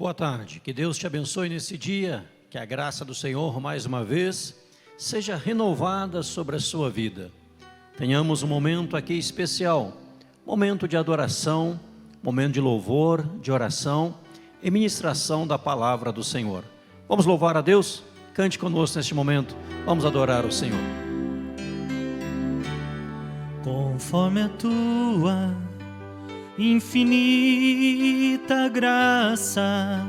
Boa tarde, que Deus te abençoe nesse dia, que a graça do Senhor, mais uma vez, seja renovada sobre a sua vida. Tenhamos um momento aqui especial, momento de adoração, momento de louvor, de oração e ministração da palavra do Senhor. Vamos louvar a Deus? Cante conosco neste momento, vamos adorar o Senhor. Conforme a tua infinita graça,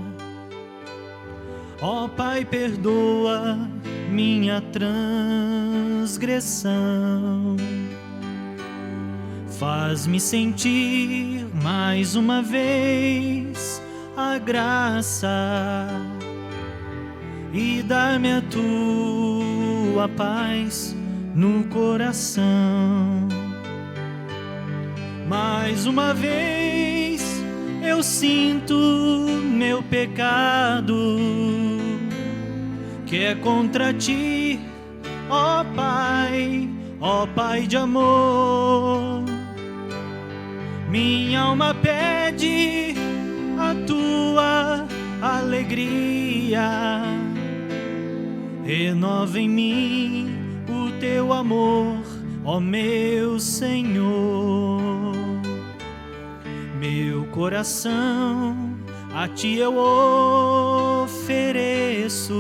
ó Pai, perdoa minha transgressão. Faz-me sentir mais uma vez a graça e dá-me a tua paz no coração. Mais uma vez eu sinto meu pecado, que é contra ti, ó Pai de amor. Minha alma pede a tua alegria, renova em mim o teu amor, ó meu Senhor. Meu coração a ti eu ofereço,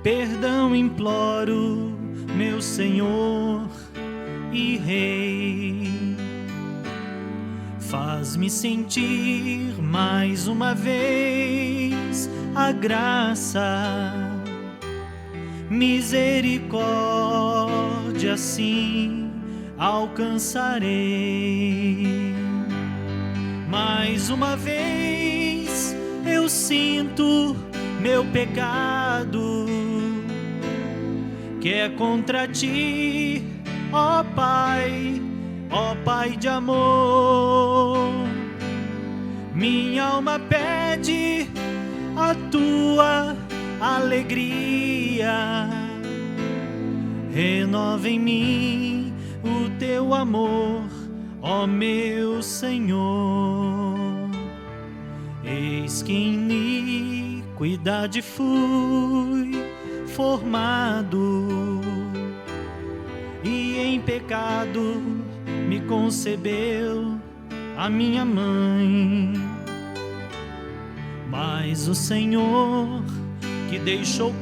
perdão imploro, meu Senhor e Rei. Faz-me sentir mais uma vez a graça, misericórdia sim alcançarei. Mais uma vez eu sinto meu pecado, que é contra ti, ó Pai de amor. Minha alma pede a tua alegria, renova em mim o teu amor, ó meu Senhor. Eis que em iniquidade fui formado, e em pecado me concebeu a minha mãe. Mas o Senhor, que deixou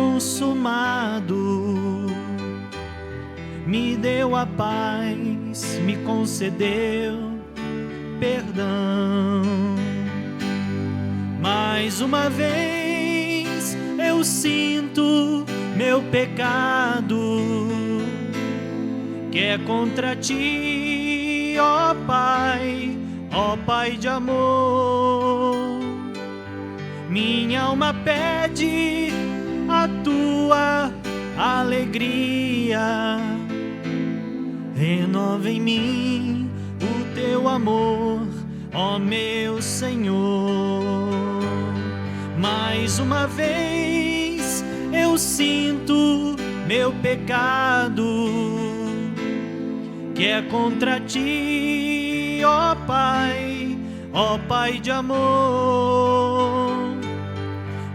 consumado, me deu a paz, me concedeu perdão. Mais uma vez eu sinto meu pecado, que é contra ti, ó Pai de amor. Minha alma pede a tua alegria, renova em mim o teu amor, ó meu Senhor. Mais uma vez eu sinto meu pecado, que é contra ti, ó Pai de amor.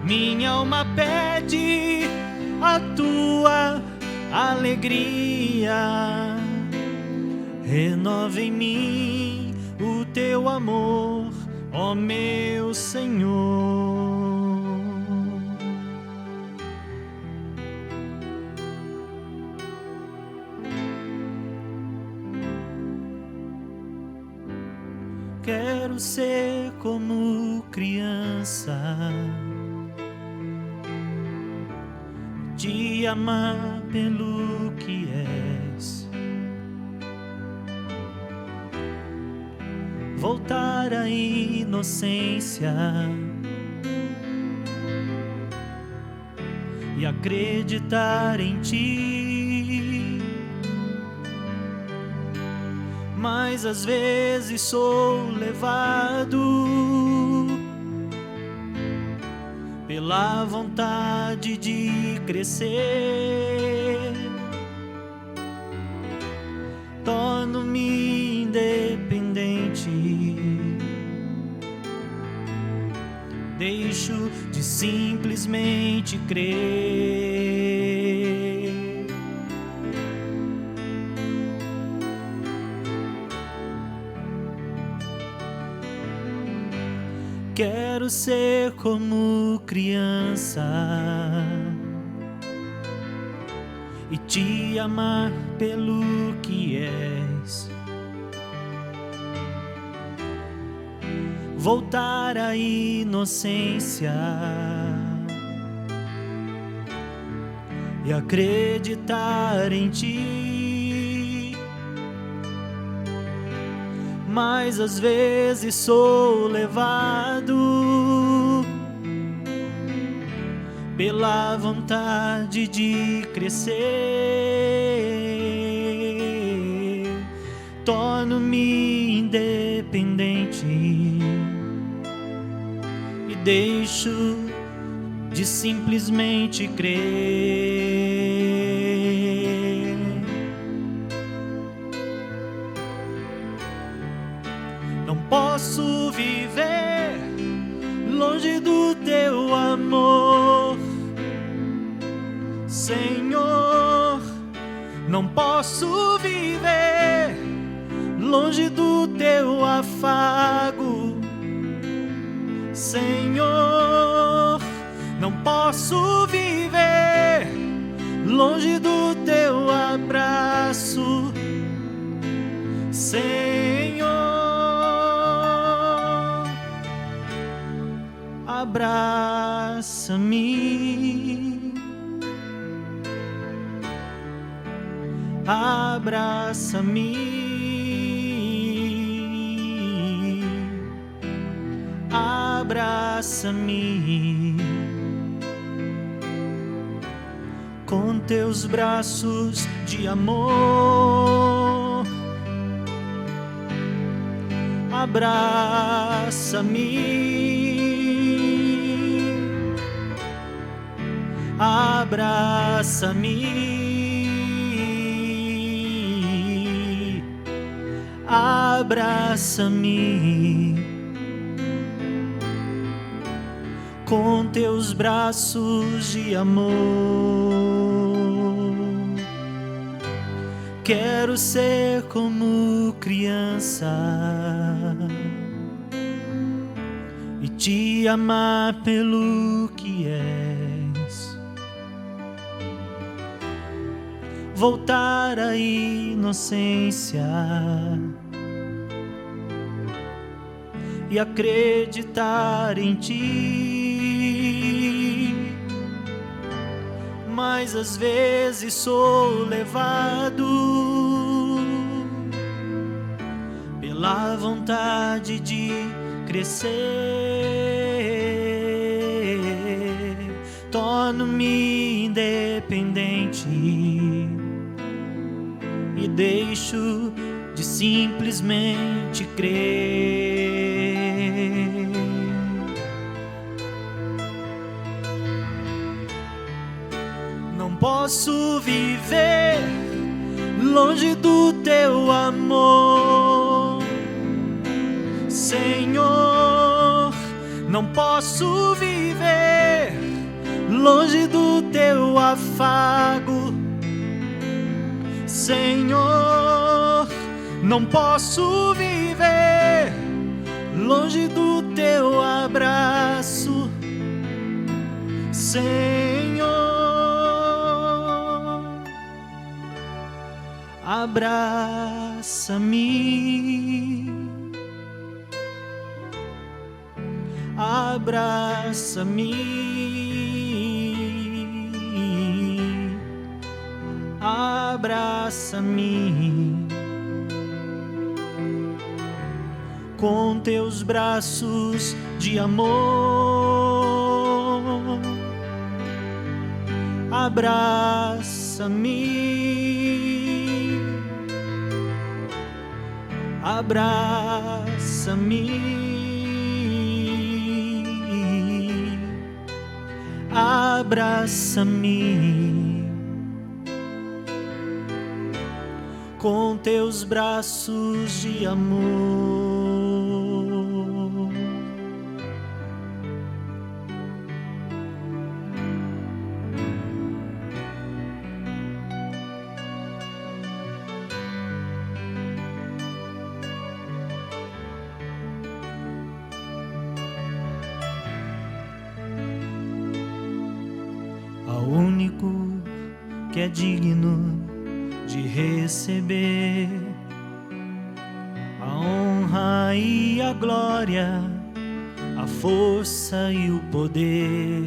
Minha alma pede a tua alegria, renova em mim o teu amor, ó meu Senhor. Quero ser como criança, te amar pelo que és, voltar à inocência e acreditar em ti. Mas às vezes sou levado pela vontade de crescer, torno-me independente deixo de simplesmente crer. Quero ser como criança e te amar pelo que és. Voltar à inocência e acreditar em ti. Mas às vezes sou levado pela vontade de crescer. Torno-me independente e deixo de simplesmente crer. Não posso viver longe do teu amor, Senhor. Não posso viver longe do teu afago, Senhor. Não posso viver longe do teu abraço, Senhor. Abraça-me, abraça-me, abraça-me com teus braços de amor. Abraça-me, abraça-me, abraça-me com teus braços de amor. Quero ser como criança e te amar pelo que és. Voltar à inocência e acreditar em ti. Mas às vezes sou levado pela vontade de crescer. Torno-me independente e deixo de simplesmente crer. Não posso viver longe do teu amor, Senhor. Não posso viver longe do teu afago, Senhor. Não posso viver longe do teu abraço, Senhor. Abraça-me, abraça-me, abraça-me com teus braços de amor. Abraça-me, abraça-me, abraça-me com teus braços de amor. que é digno de receber a honra e a glória, a força e o poder.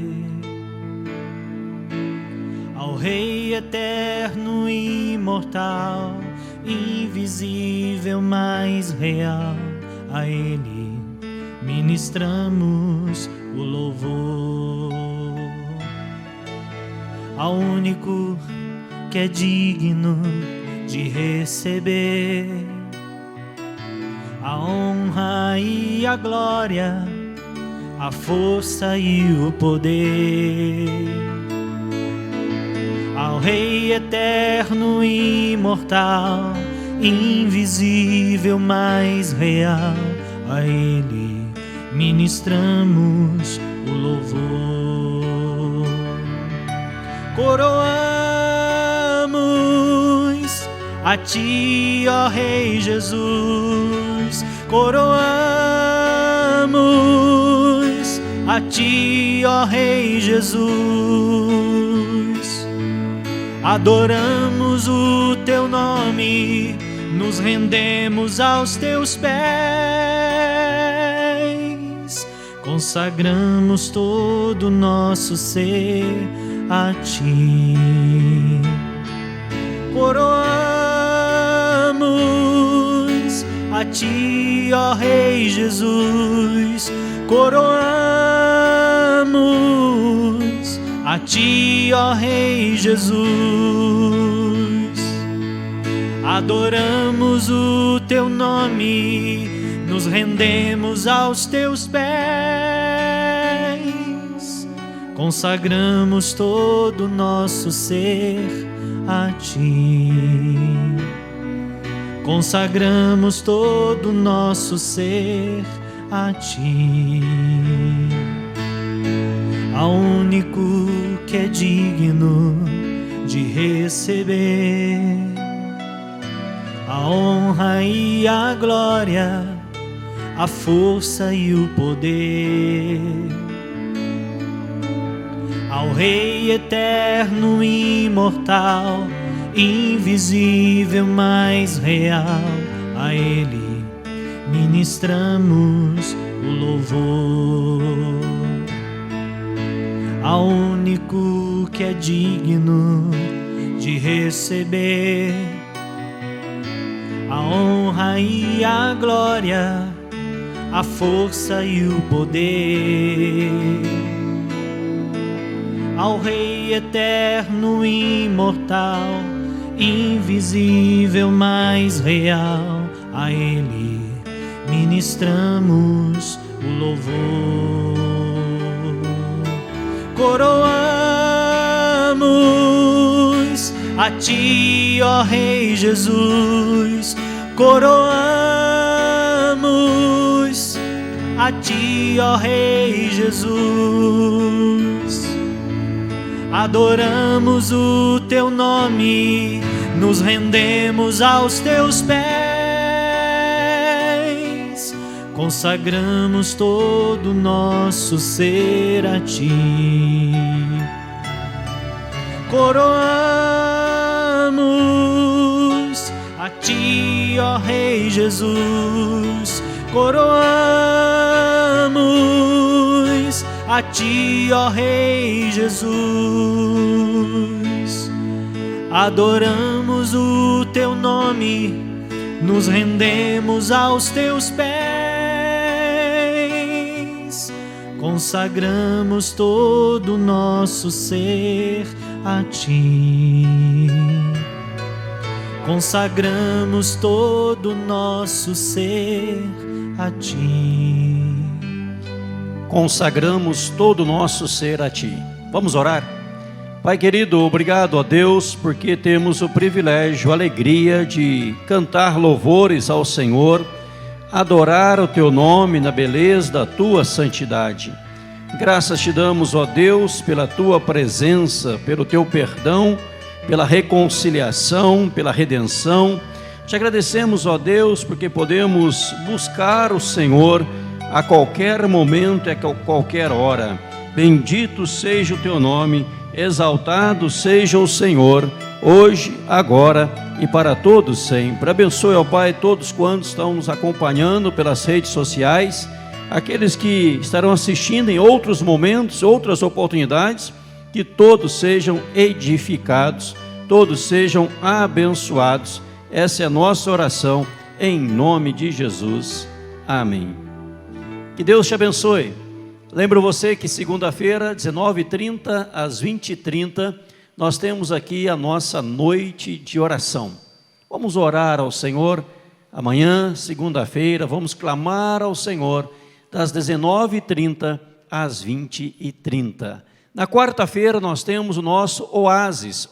Ao Rei eterno e imortal, invisível, mas real, a Ele ministramos o louvor. Ao único que é digno de receber a honra e a glória, a força e o poder. Ao Rei eterno e imortal, invisível, mas real, a Ele ministramos o louvor. Coroamos a Ti, ó Rei Jesus, coroamos a Ti, ó Rei Jesus. Adoramos o Teu nome, nos rendemos aos Teus pés, consagramos todo o nosso ser a Ti. Coroamos a Ti, ó Rei Jesus, coroamos a Ti, ó Rei Jesus. Adoramos o Teu nome, nos rendemos aos Teus pés, consagramos todo o nosso ser a Ti. Consagramos todo o nosso ser a Ti. Ao único que é digno de receber a honra e a glória, a força e o poder. Ao Rei eterno e imortal, invisível, mas real, a Ele ministramos o louvor. Ao único que é digno de receber a honra e a glória, a força e o poder. Ao Rei eterno e imortal, invisível, mas real, a Ele ministramos o louvor. Coroamos a Ti, ó Rei Jesus, coroamos a Ti, ó Rei Jesus. Adoramos o Teu nome, nos rendemos aos Teus pés, consagramos todo o nosso ser a Ti. Coroamos a Ti, ó Rei Jesus, coroamos a Ti, ó Rei Jesus. Adoramos o Teu nome, nos rendemos aos Teus pés, consagramos todo o nosso ser a Ti. Consagramos todo o nosso ser a Ti. Consagramos todo o nosso ser a Ti. Vamos orar? Pai querido, obrigado a Deus, porque temos o privilégio, a alegria de cantar louvores ao Senhor, adorar o Teu nome na beleza da Tua santidade. Graças te damos, ó Deus, pela Tua presença, pelo Teu perdão, pela reconciliação, pela redenção. Te agradecemos, ó Deus, porque podemos buscar o Senhor a qualquer momento e a qualquer hora. Bendito seja o Teu nome Exaltado seja o Senhor, hoje, agora e para todos sempre. Abençoe, ó Pai, todos quantos estão nos acompanhando pelas redes sociais, aqueles que estarão assistindo em outros momentos, outras oportunidades, que todos sejam edificados, todos sejam abençoados. Essa é a nossa oração, em nome de Jesus. Amém. Que Deus te abençoe. Lembro você que segunda-feira, 19h30 às 20h30, nós temos aqui a nossa noite de oração. Vamos orar ao Senhor amanhã, segunda-feira, vamos clamar ao Senhor das 19h30 às 20h30. Na quarta-feira nós temos o nosso Oásis,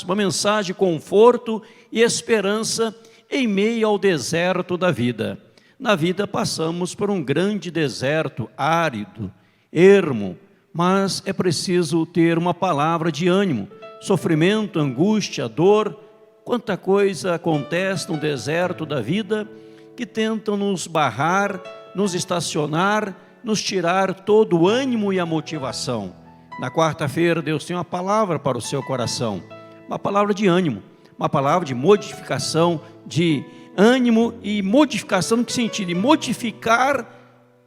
uma mensagem de conforto e esperança em meio ao deserto da vida. Na vida passamos por um grande deserto, árido, ermo, mas é preciso ter uma palavra de ânimo. Sofrimento, angústia, dor, quanta coisa acontece no deserto da vida que tentam nos barrar, nos estacionar, nos tirar todo o ânimo e a motivação. Na quarta-feira Deus tem uma palavra para o seu coração, uma palavra de ânimo, uma palavra de modificação, de ânimo e modificação. No que sentido? De modificar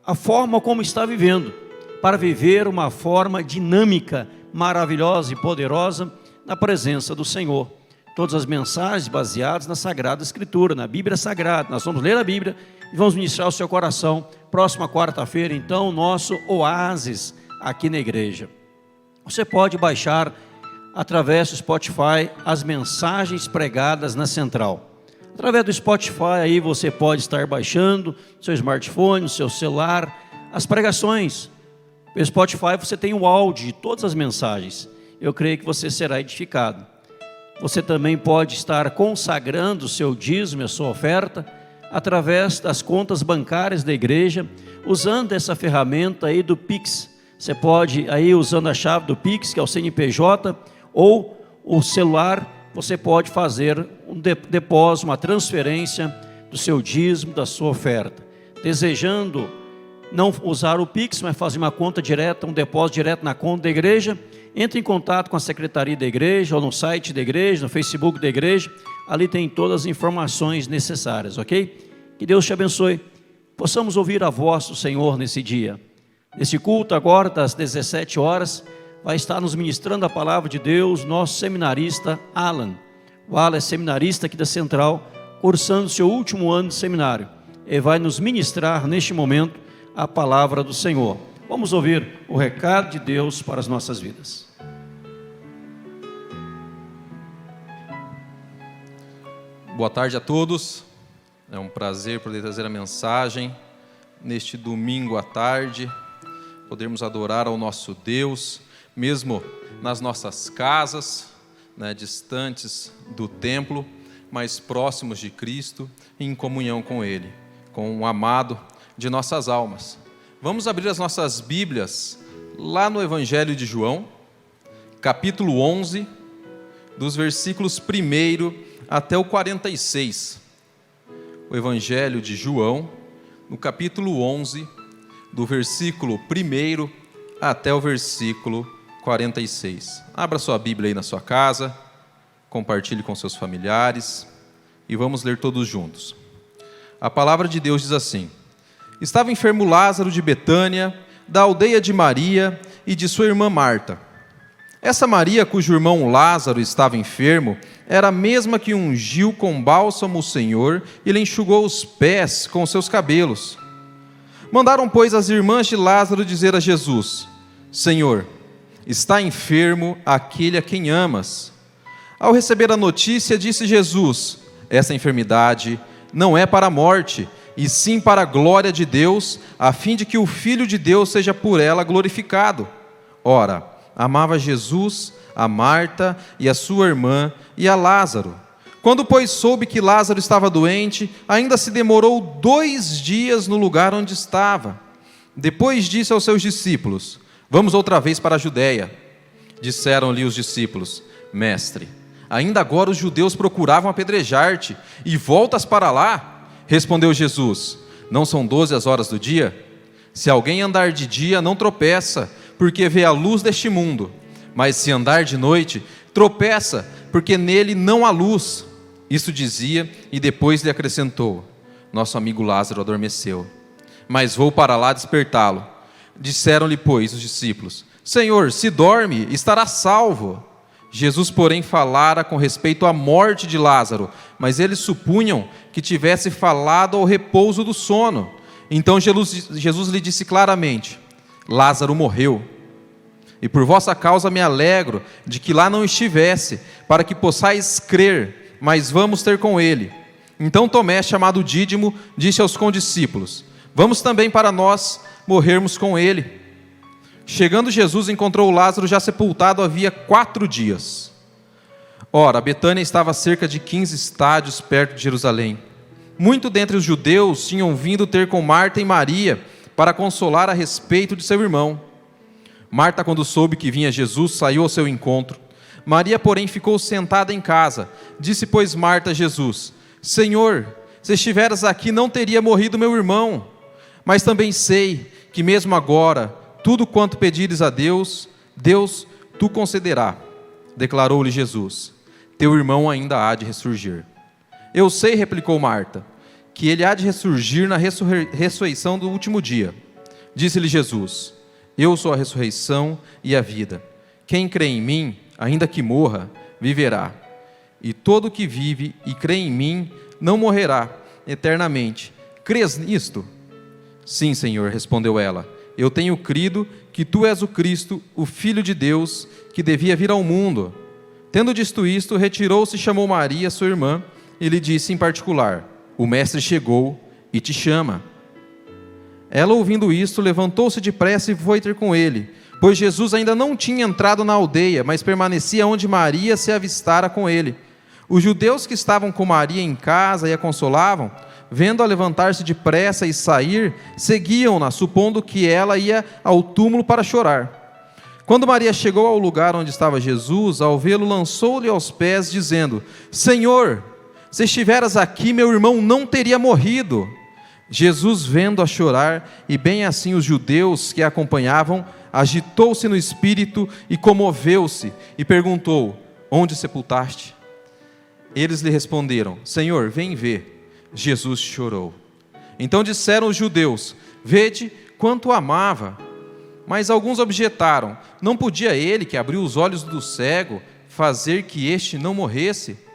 a forma como está vivendo, para viver uma forma dinâmica, maravilhosa e poderosa na presença do Senhor. Todas as mensagens baseadas na Sagrada Escritura, na Bíblia Sagrada. Nós vamos ler a Bíblia e vamos ministrar o seu coração. Próxima quarta-feira, então, nosso Oásis aqui na igreja. Você pode baixar através do Spotify as mensagens pregadas na central. Através do Spotify aí você pode estar baixando no seu smartphone, no seu celular, as pregações. No Spotify você tem o áudio de todas as mensagens. Eu creio que você será edificado. Você também pode estar consagrando o seu dízimo, a sua oferta, através das contas bancárias da igreja, usando essa ferramenta aí do Pix. Você pode aí usando a chave do Pix, que é o CNPJ, ou o celular, você pode fazer um depósito, uma transferência do seu dízimo, da sua oferta. Desejando não usar o Pix, mas fazer uma conta direta, um depósito direto na conta da igreja, entre em contato com a secretaria da igreja, ou no site da igreja, no Facebook da igreja, ali tem todas as informações necessárias, ok? Que Deus te abençoe, possamos ouvir a voz do Senhor nesse dia. Nesse culto agora, das 17 horas, vai estar nos ministrando a palavra de Deus, nosso seminarista Alan. O Alan é seminarista aqui da Central, cursando seu último ano de seminário. Ele vai nos ministrar neste momento a palavra do Senhor. Vamos ouvir o recado de Deus para as nossas vidas. Boa tarde a todos. É um prazer poder trazer a mensagem neste domingo à tarde, podermos adorar ao nosso Deus, mesmo nas nossas casas, distantes do templo, mas próximos de Cristo e em comunhão com Ele, com o amado de nossas almas. Vamos abrir as nossas Bíblias lá no Evangelho de João, capítulo 11, dos versículos 1 até o 46. O Evangelho de João, no capítulo 11, do versículo 1 até o versículo 46. Abra sua Bíblia aí na sua casa, compartilhe com seus familiares e vamos ler todos juntos. A palavra de Deus diz assim: Estava enfermo Lázaro de Betânia, da aldeia de Maria e de sua irmã Marta. Essa Maria, cujo irmão Lázaro estava enfermo, era a mesma que ungiu com bálsamo o Senhor e lhe enxugou os pés com seus cabelos. Mandaram, pois, as irmãs de Lázaro dizer a Jesus: Senhor, está enfermo aquele a quem amas. Ao receber a notícia, disse Jesus: essa enfermidade não é para a morte, e sim para a glória de Deus, a fim de que o Filho de Deus seja por ela glorificado. Ora, amava Jesus, a Marta e a sua irmã e a Lázaro. Quando, pois, soube que Lázaro estava doente, ainda se demorou 2 dias no lugar onde estava. Depois disse aos seus discípulos: Vamos outra vez para a Judéia. Disseram-lhe os discípulos: Mestre, ainda agora os judeus procuravam apedrejar-te, e voltas para lá? Respondeu Jesus: Não são 12 as horas do dia? Se alguém andar de dia, não tropeça, porque vê a luz deste mundo. Mas se andar de noite, tropeça, porque nele não há luz. Isso dizia, e depois lhe acrescentou: nosso amigo Lázaro adormeceu, mas vou para lá despertá-lo. Disseram-lhe, pois, os discípulos: Senhor, se dorme, estará salvo. Jesus, porém, falara com respeito à morte de Lázaro, mas eles supunham que tivesse falado ao repouso do sono. Então Jesus lhe disse claramente: Lázaro morreu, e por vossa causa me alegro de que lá não estivesse, para que possais crer, mas vamos ter com ele. Então Tomé, chamado Dídimo, disse aos condiscípulos: vamos também para nós morrermos com ele. Chegando Jesus, encontrou Lázaro já sepultado havia 4 dias. Ora, Betânia estava a cerca de 15 estádios perto de Jerusalém. Muito dentre os judeus tinham vindo ter com Marta e Maria para consolar a respeito de seu irmão. Marta, quando soube que vinha Jesus, saiu ao seu encontro. Maria, porém, ficou sentada em casa. Disse, pois, Marta a Jesus: Senhor, se estiveras aqui, não teria morrido meu irmão. Mas também sei que mesmo agora, tudo quanto pedires a Deus, Deus tu concederá. Declarou-lhe Jesus: teu irmão ainda há de ressurgir. Eu sei, replicou Marta, que ele há de ressurgir na ressurreição do último dia. Disse-lhe Jesus: eu sou a ressurreição e a vida. Quem crê em mim, ainda que morra, viverá. E todo que vive e crê em mim não morrerá eternamente. Crês nisto? Sim, Senhor, respondeu ela. Eu tenho crido que tu és o Cristo, o Filho de Deus, que devia vir ao mundo. Tendo dito isto, retirou-se e chamou Maria, sua irmã, e lhe disse em particular: o mestre chegou e te chama. Ela, ouvindo isto, levantou-se depressa e foi ter com ele, pois Jesus ainda não tinha entrado na aldeia, mas permanecia onde Maria se avistara com ele. Os judeus que estavam com Maria em casa e a consolavam, vendo-a levantar-se depressa e sair, seguiam-na, supondo que ela ia ao túmulo para chorar. Quando Maria chegou ao lugar onde estava Jesus, ao vê-lo, lançou-lhe aos pés, dizendo: Senhor, se estiveras aqui, meu irmão não teria morrido. Jesus, vendo-a chorar, e bem assim os judeus que a acompanhavam, agitou-se no espírito e comoveu-se, e perguntou: onde sepultaste? Eles lhe responderam: Senhor, vem ver. Jesus chorou. Então disseram os judeus: vede quanto o amava. Mas alguns objetaram: não podia ele, que abriu os olhos do cego, fazer que este não morresse?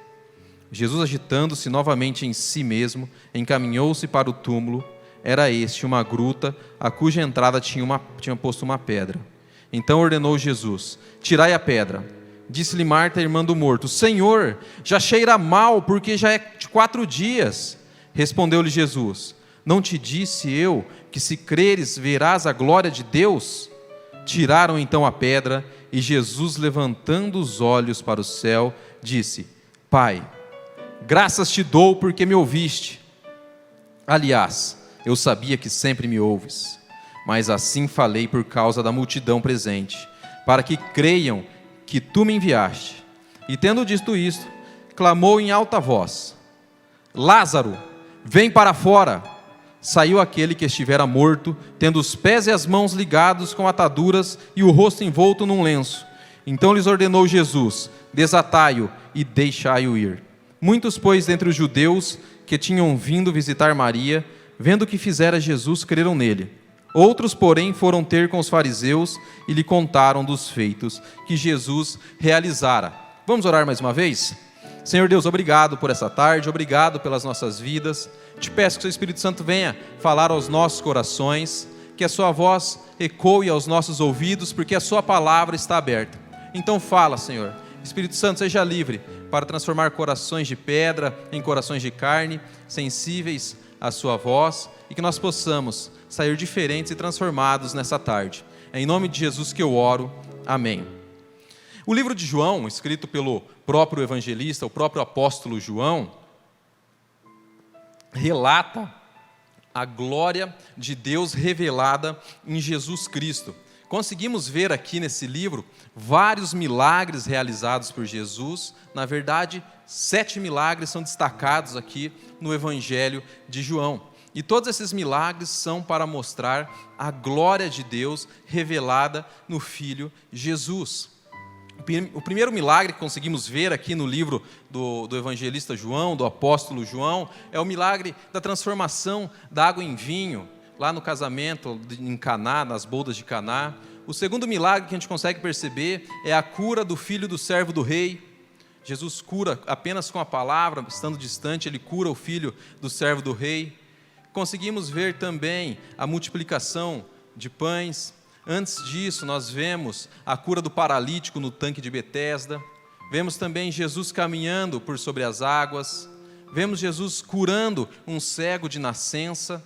Jesus, agitando-se novamente em si mesmo, encaminhou-se para o túmulo. Era este uma gruta, a cuja entrada tinha posto uma pedra. Então ordenou Jesus: tirai a pedra. Disse-lhe Marta, irmã do morto: Senhor, já cheira mal, porque já é de 4 dias. Respondeu-lhe Jesus: não te disse eu que se creres verás a glória de Deus? Tiraram então a pedra, e Jesus, levantando os olhos para o céu, disse: Pai, graças te dou porque me ouviste. Aliás, eu sabia que sempre me ouves, mas assim falei por causa da multidão presente, para que creiam que tu me enviaste. E tendo dito isto, clamou em alta voz: Lázaro, vem para fora. Saiu aquele que estivera morto, tendo os pés e as mãos ligados com ataduras e o rosto envolto num lenço. Então lhes ordenou Jesus: desatai-o e deixai-o ir. Muitos, pois, dentre os judeus que tinham vindo visitar Maria, vendo o que fizera Jesus, creram nele. Outros, porém, foram ter com os fariseus e lhe contaram dos feitos que Jesus realizara. Vamos orar mais uma vez? Senhor Deus, obrigado por essa tarde, obrigado pelas nossas vidas. Te peço que o seu Espírito Santo venha falar aos nossos corações, que a sua voz ecoe aos nossos ouvidos, porque a sua palavra está aberta. Então fala, Senhor. Espírito Santo, seja livre para transformar corações de pedra em corações de carne, sensíveis à sua voz, e que nós possamos sair diferentes e transformados nessa tarde. É em nome de Jesus que eu oro. Amém. O livro de João, escrito pelo próprio evangelista, o próprio apóstolo João, relata a glória de Deus revelada em Jesus Cristo. Conseguimos ver aqui nesse livro vários milagres realizados por Jesus. Na verdade, 7 milagres são destacados aqui no Evangelho de João. E todos esses milagres são para mostrar a glória de Deus revelada no Filho Jesus. O primeiro milagre que conseguimos ver aqui no livro do evangelista João, do apóstolo João, é o milagre da transformação da água em vinho, lá no casamento em Caná, nas bodas de Caná. O segundo milagre que a gente consegue perceber é a cura do filho do servo do rei. Jesus cura apenas com a palavra, estando distante, ele cura o filho do servo do rei. Conseguimos ver também a multiplicação de pães. Antes disso, nós vemos a cura do paralítico no tanque de Betesda. Vemos também Jesus caminhando por sobre as águas. Vemos Jesus curando um cego de nascença.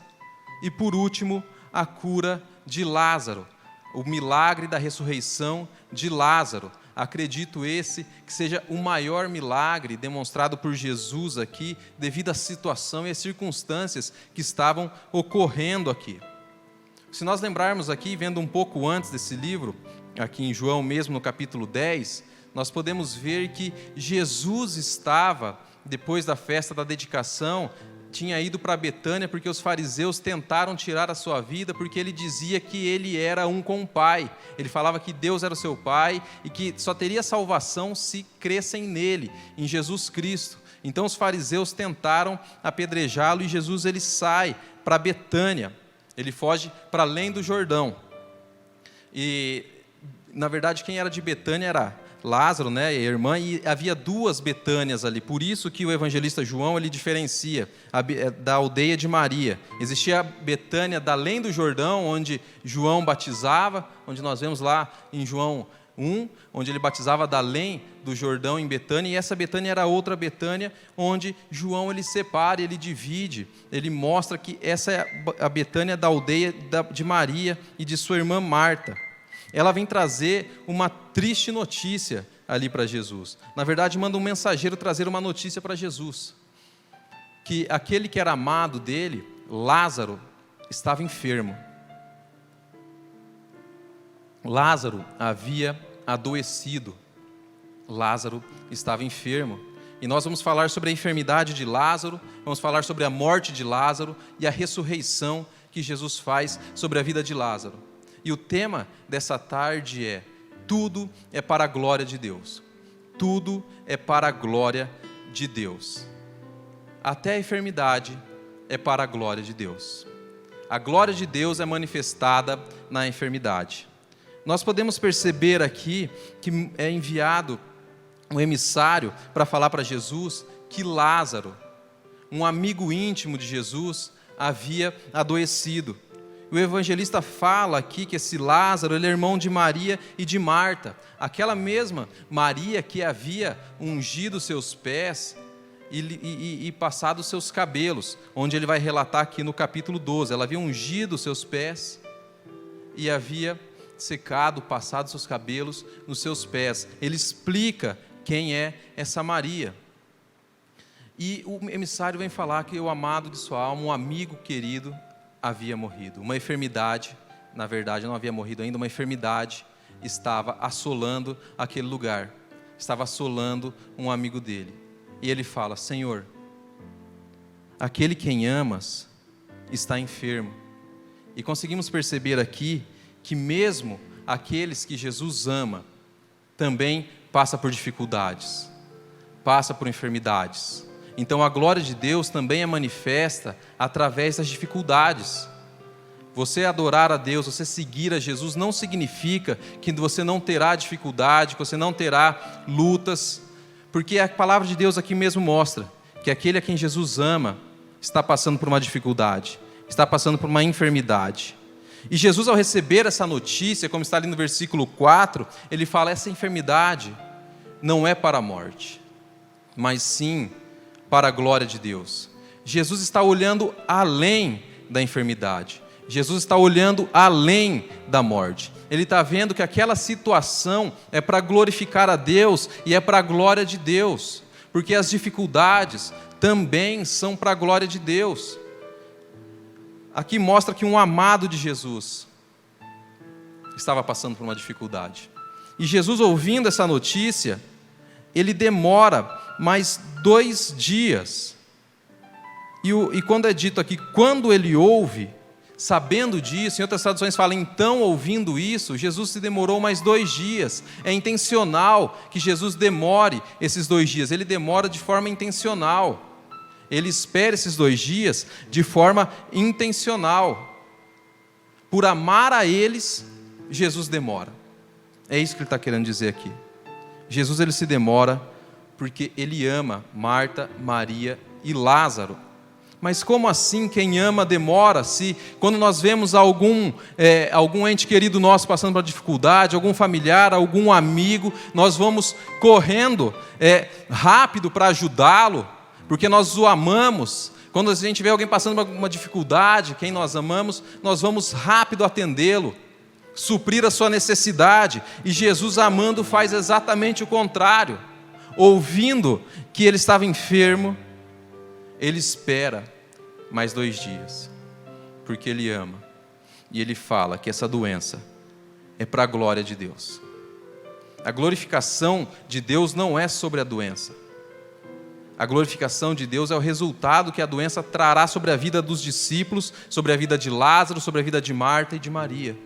E por último, a cura de Lázaro, o milagre da ressurreição de Lázaro. Acredito esse que seja o maior milagre demonstrado por Jesus aqui, devido à situação e às circunstâncias que estavam ocorrendo aqui. Se nós lembrarmos aqui, vendo um pouco antes desse livro, aqui em João mesmo, no capítulo 10, nós podemos ver que Jesus estava, depois da festa da dedicação, tinha ido para Betânia porque os fariseus tentaram tirar a sua vida, porque ele dizia que ele era um com o Pai. Ele falava que Deus era o seu Pai e que só teria salvação se crescem nele, em Jesus Cristo. Então os fariseus tentaram apedrejá-lo e Jesus ele sai para Betânia. Ele foge para além do Jordão. E, na verdade, quem era de Betânia era Lázaro, né, a irmã, e havia duas Betânias ali. Por isso que o evangelista João ele diferencia da aldeia de Maria. Existia a Betânia da além do Jordão, onde João batizava, onde nós vemos lá em João 1, onde ele batizava da além do Jordão em Betânia, e essa Betânia era outra Betânia, onde João ele separa, ele divide, ele mostra que essa é a Betânia da aldeia de Maria e de sua irmã Marta. Ela vem trazer uma triste notícia ali para Jesus. Na verdade, manda um mensageiro trazer uma notícia para Jesus, que aquele que era amado dele, Lázaro, estava enfermo. Lázaro havia adoecido. Lázaro estava enfermo. E nós vamos falar sobre a enfermidade de Lázaro, vamos falar sobre a morte de Lázaro e a ressurreição que Jesus faz sobre a vida de Lázaro. E o tema dessa tarde é: tudo é para a glória de Deus. Tudo é para a glória de Deus. Até a enfermidade é para a glória de Deus. A glória de Deus é manifestada na enfermidade. Nós podemos perceber aqui que é enviado um emissário para falar para Jesus que Lázaro, um amigo íntimo de Jesus, havia adoecido. O evangelista fala aqui que esse Lázaro ele é irmão de Maria e de Marta, aquela mesma Maria que havia ungido seus pés e passado seus cabelos, onde ele vai relatar aqui no capítulo 12, ela havia ungido seus pés e havia secado, passado seus cabelos nos seus pés. Ele explica quem é essa Maria. E o emissário vem falar que o amado de sua alma, um amigo querido, havia morrido. Uma enfermidade, na verdade não havia morrido ainda, uma enfermidade estava assolando aquele lugar, estava assolando um amigo dele. E ele fala: Senhor, aquele quem amas está enfermo. E conseguimos perceber aqui que mesmo aqueles que Jesus ama, também passa por dificuldades, passa por enfermidades. Então a glória de Deus também é manifesta através das dificuldades. Você adorar a Deus, você seguir a Jesus, não significa que você não terá dificuldade, que você não terá lutas, porque a palavra de Deus aqui mesmo mostra que aquele a quem Jesus ama está passando por uma dificuldade, está passando por uma enfermidade. E Jesus, ao receber essa notícia, como está ali no versículo 4, ele fala: essa enfermidade não é para a morte, mas sim para a glória de Deus. Jesus está olhando além da enfermidade. Jesus está olhando além da morte. Ele está vendo que aquela situação é para glorificar a Deus e é para a glória de Deus, porque as dificuldades também são para a glória de Deus. Aqui mostra que um amado de Jesus estava passando por uma dificuldade. E Jesus, ouvindo essa notícia, ele demora mais 2 dias. E quando é dito aqui, quando ele ouve, Sabendo disso, em outras traduções fala, então ouvindo isso, Jesus se demorou mais 2 dias. É intencional que Jesus demore esses 2 dias, ele demora de forma intencional. Ele espera esses 2 dias de forma intencional. Por amar a eles, Jesus demora. É isso que ele está querendo dizer aqui. Jesus ele se demora porque ele ama Marta, Maria e Lázaro. Mas como assim quem ama demora? Se quando nós vemos algum ente querido nosso passando por dificuldade, algum familiar, algum amigo, nós vamos correndo rápido para ajudá-lo, porque nós o amamos. Quando a gente vê alguém passando por uma dificuldade, quem nós amamos, nós vamos rápido atendê-lo, suprir a sua necessidade. E Jesus, amando, faz exatamente o contrário. Ouvindo que ele estava enfermo, ele espera mais 2 dias, porque ele ama. E ele fala que essa doença é para a glória de Deus. A glorificação de Deus não é sobre a doença. A glorificação de Deus é o resultado que a doença trará sobre a vida dos discípulos, sobre a vida de Lázaro, sobre a vida de Marta e de Maria.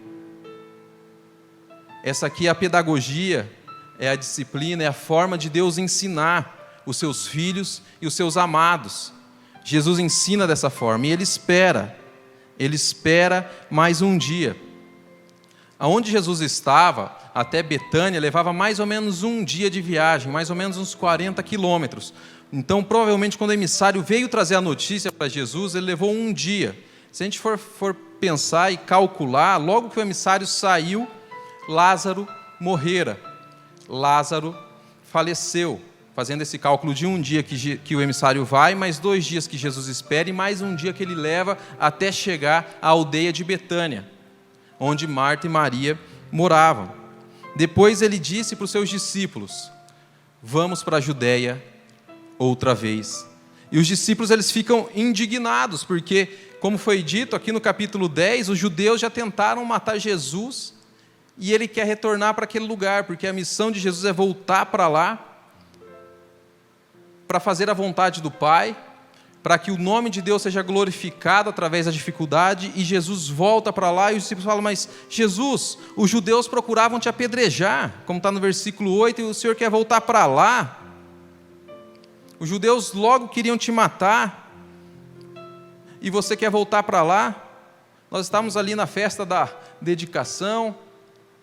Essa aqui é a pedagogia, é a disciplina, é a forma de Deus ensinar os seus filhos e os seus amados. Jesus ensina dessa forma, e ele espera mais um dia. Aonde Jesus estava, até Betânia, levava mais ou menos 1 dia de viagem, mais ou menos uns 40 quilômetros. Então, provavelmente, quando o emissário veio trazer a notícia para Jesus, ele levou 1 dia. Se a gente for pensar e calcular, logo que o emissário saiu, Lázaro morrera. Lázaro faleceu, fazendo esse cálculo de 1 dia que o emissário vai, mais 2 dias que Jesus espera, e mais 1 dia que ele leva até chegar à aldeia de Betânia, onde Marta e Maria moravam. Depois ele disse para os seus discípulos, vamos para a Judéia outra vez. E os discípulos eles ficam indignados, porque, como foi dito aqui no capítulo 10, os judeus já tentaram matar Jesus, e ele quer retornar para aquele lugar, porque a missão de Jesus é voltar para lá, para fazer a vontade do Pai, para que o nome de Deus seja glorificado através da dificuldade, e Jesus volta para lá, e os discípulos falam, mas Jesus, os judeus procuravam te apedrejar, como está no versículo 8, e o Senhor quer voltar para lá. Os judeus logo queriam te matar, e você quer voltar para lá? Nós estávamos ali na festa da dedicação,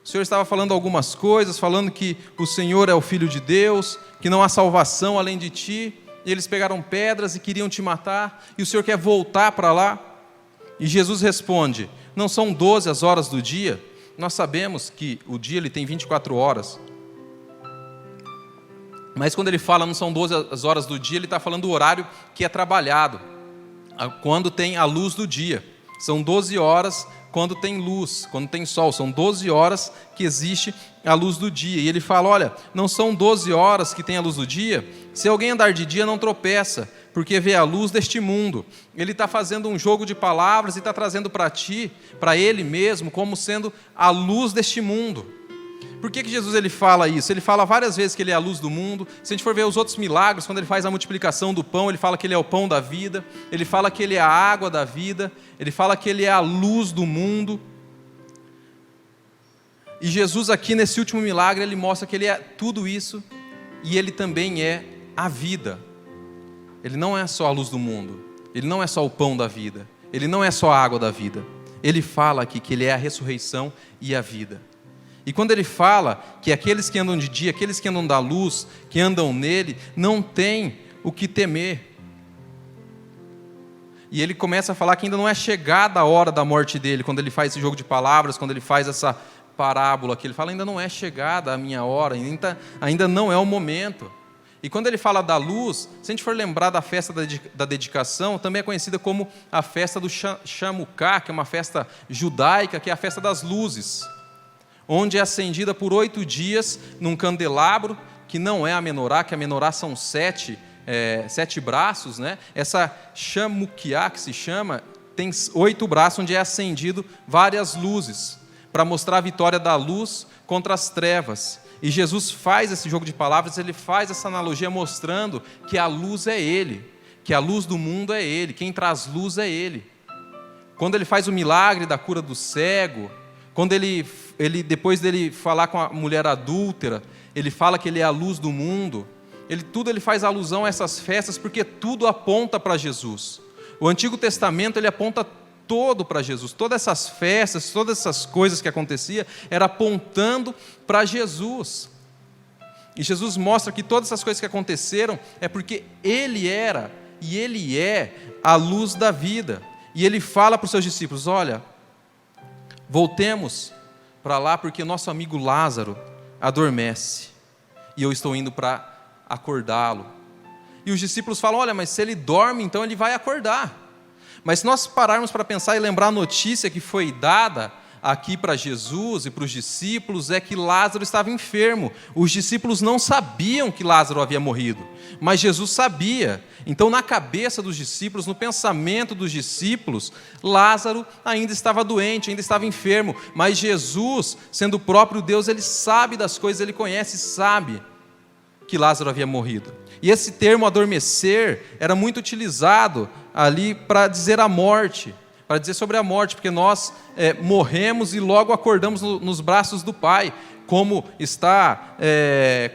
o Senhor estava falando algumas coisas, falando que o Senhor é o Filho de Deus, que não há salvação além de ti, e eles pegaram pedras e queriam te matar, e o Senhor quer voltar para lá? E Jesus responde, não são 12 as horas do dia? Nós sabemos que o dia ele tem 24 horas, mas quando ele fala não são 12 as horas do dia, ele está falando do horário que é trabalhado, quando tem a luz do dia. São 12 horas quando tem luz, quando tem sol, são 12 horas que existe a luz do dia. E ele fala, olha, não são 12 horas que tem a luz do dia, se alguém andar de dia não tropeça, porque vê a luz deste mundo. Ele está fazendo um jogo de palavras e está trazendo para ti, para ele mesmo, como sendo a luz deste mundo. Por que Jesus ele fala isso? Ele fala várias vezes que ele é a luz do mundo. Se a gente for ver os outros milagres, quando ele faz a multiplicação do pão, ele fala que ele é o pão da vida, ele fala que ele é a água da vida, ele fala que ele é a luz do mundo. E Jesus aqui nesse último milagre, ele mostra que ele é tudo isso, e ele também é a vida. Ele não é só a luz do mundo, ele não é só o pão da vida, ele não é só a água da vida. Ele fala aqui que ele é a ressurreição e a vida. E quando ele fala que aqueles que andam de dia, aqueles que andam da luz, que andam nele, não têm o que temer. E ele começa a falar que ainda não é chegada a hora da morte dele, quando ele faz esse jogo de palavras, quando ele faz essa parábola aqui, ele fala, ainda não é chegada a minha hora, ainda não é o momento. E quando ele fala da luz, se a gente for lembrar da festa da dedicação, também é conhecida como a festa do Chamuká, que é uma festa judaica, que é a festa das luzes, onde é acendida por 8 dias num candelabro, que não é a menorá, que a menorá são 7 braços, né? Essa chamuquiá, que se chama, tem 8 braços, onde é acendido várias luzes, para mostrar a vitória da luz contra as trevas. E Jesus faz esse jogo de palavras, ele faz essa analogia mostrando que a luz é ele, que a luz do mundo é ele, quem traz luz é ele. quando ele faz o milagre da cura do cego, quando ele depois dele falar com a mulher adúltera, ele fala que ele é a luz do mundo, tudo ele faz alusão a essas festas, porque tudo aponta para Jesus. O Antigo Testamento ele aponta todo para Jesus, todas essas festas, todas essas coisas que aconteciam, era apontando para Jesus. E Jesus mostra que todas essas coisas que aconteceram é porque Ele era e Ele é a luz da vida. E Ele fala para os seus discípulos: olha, voltemos para lá porque nosso amigo Lázaro adormece e eu estou indo para acordá-lo. E os discípulos falam: olha, mas se ele dorme, então ele vai acordar. Mas se nós pararmos para pensar e lembrar a notícia que foi dada aqui para Jesus e para os discípulos, é que Lázaro estava enfermo. Os discípulos não sabiam que Lázaro havia morrido, mas Jesus sabia. Então, na cabeça dos discípulos, no pensamento dos discípulos, Lázaro ainda estava doente, ainda estava enfermo. Mas Jesus, sendo o próprio Deus, Ele sabe das coisas, Ele conhece, sabe que Lázaro havia morrido. E esse termo adormecer era muito utilizado ali para dizer a morte, para dizer sobre a morte, porque nós morremos e logo acordamos nos braços do Pai, como está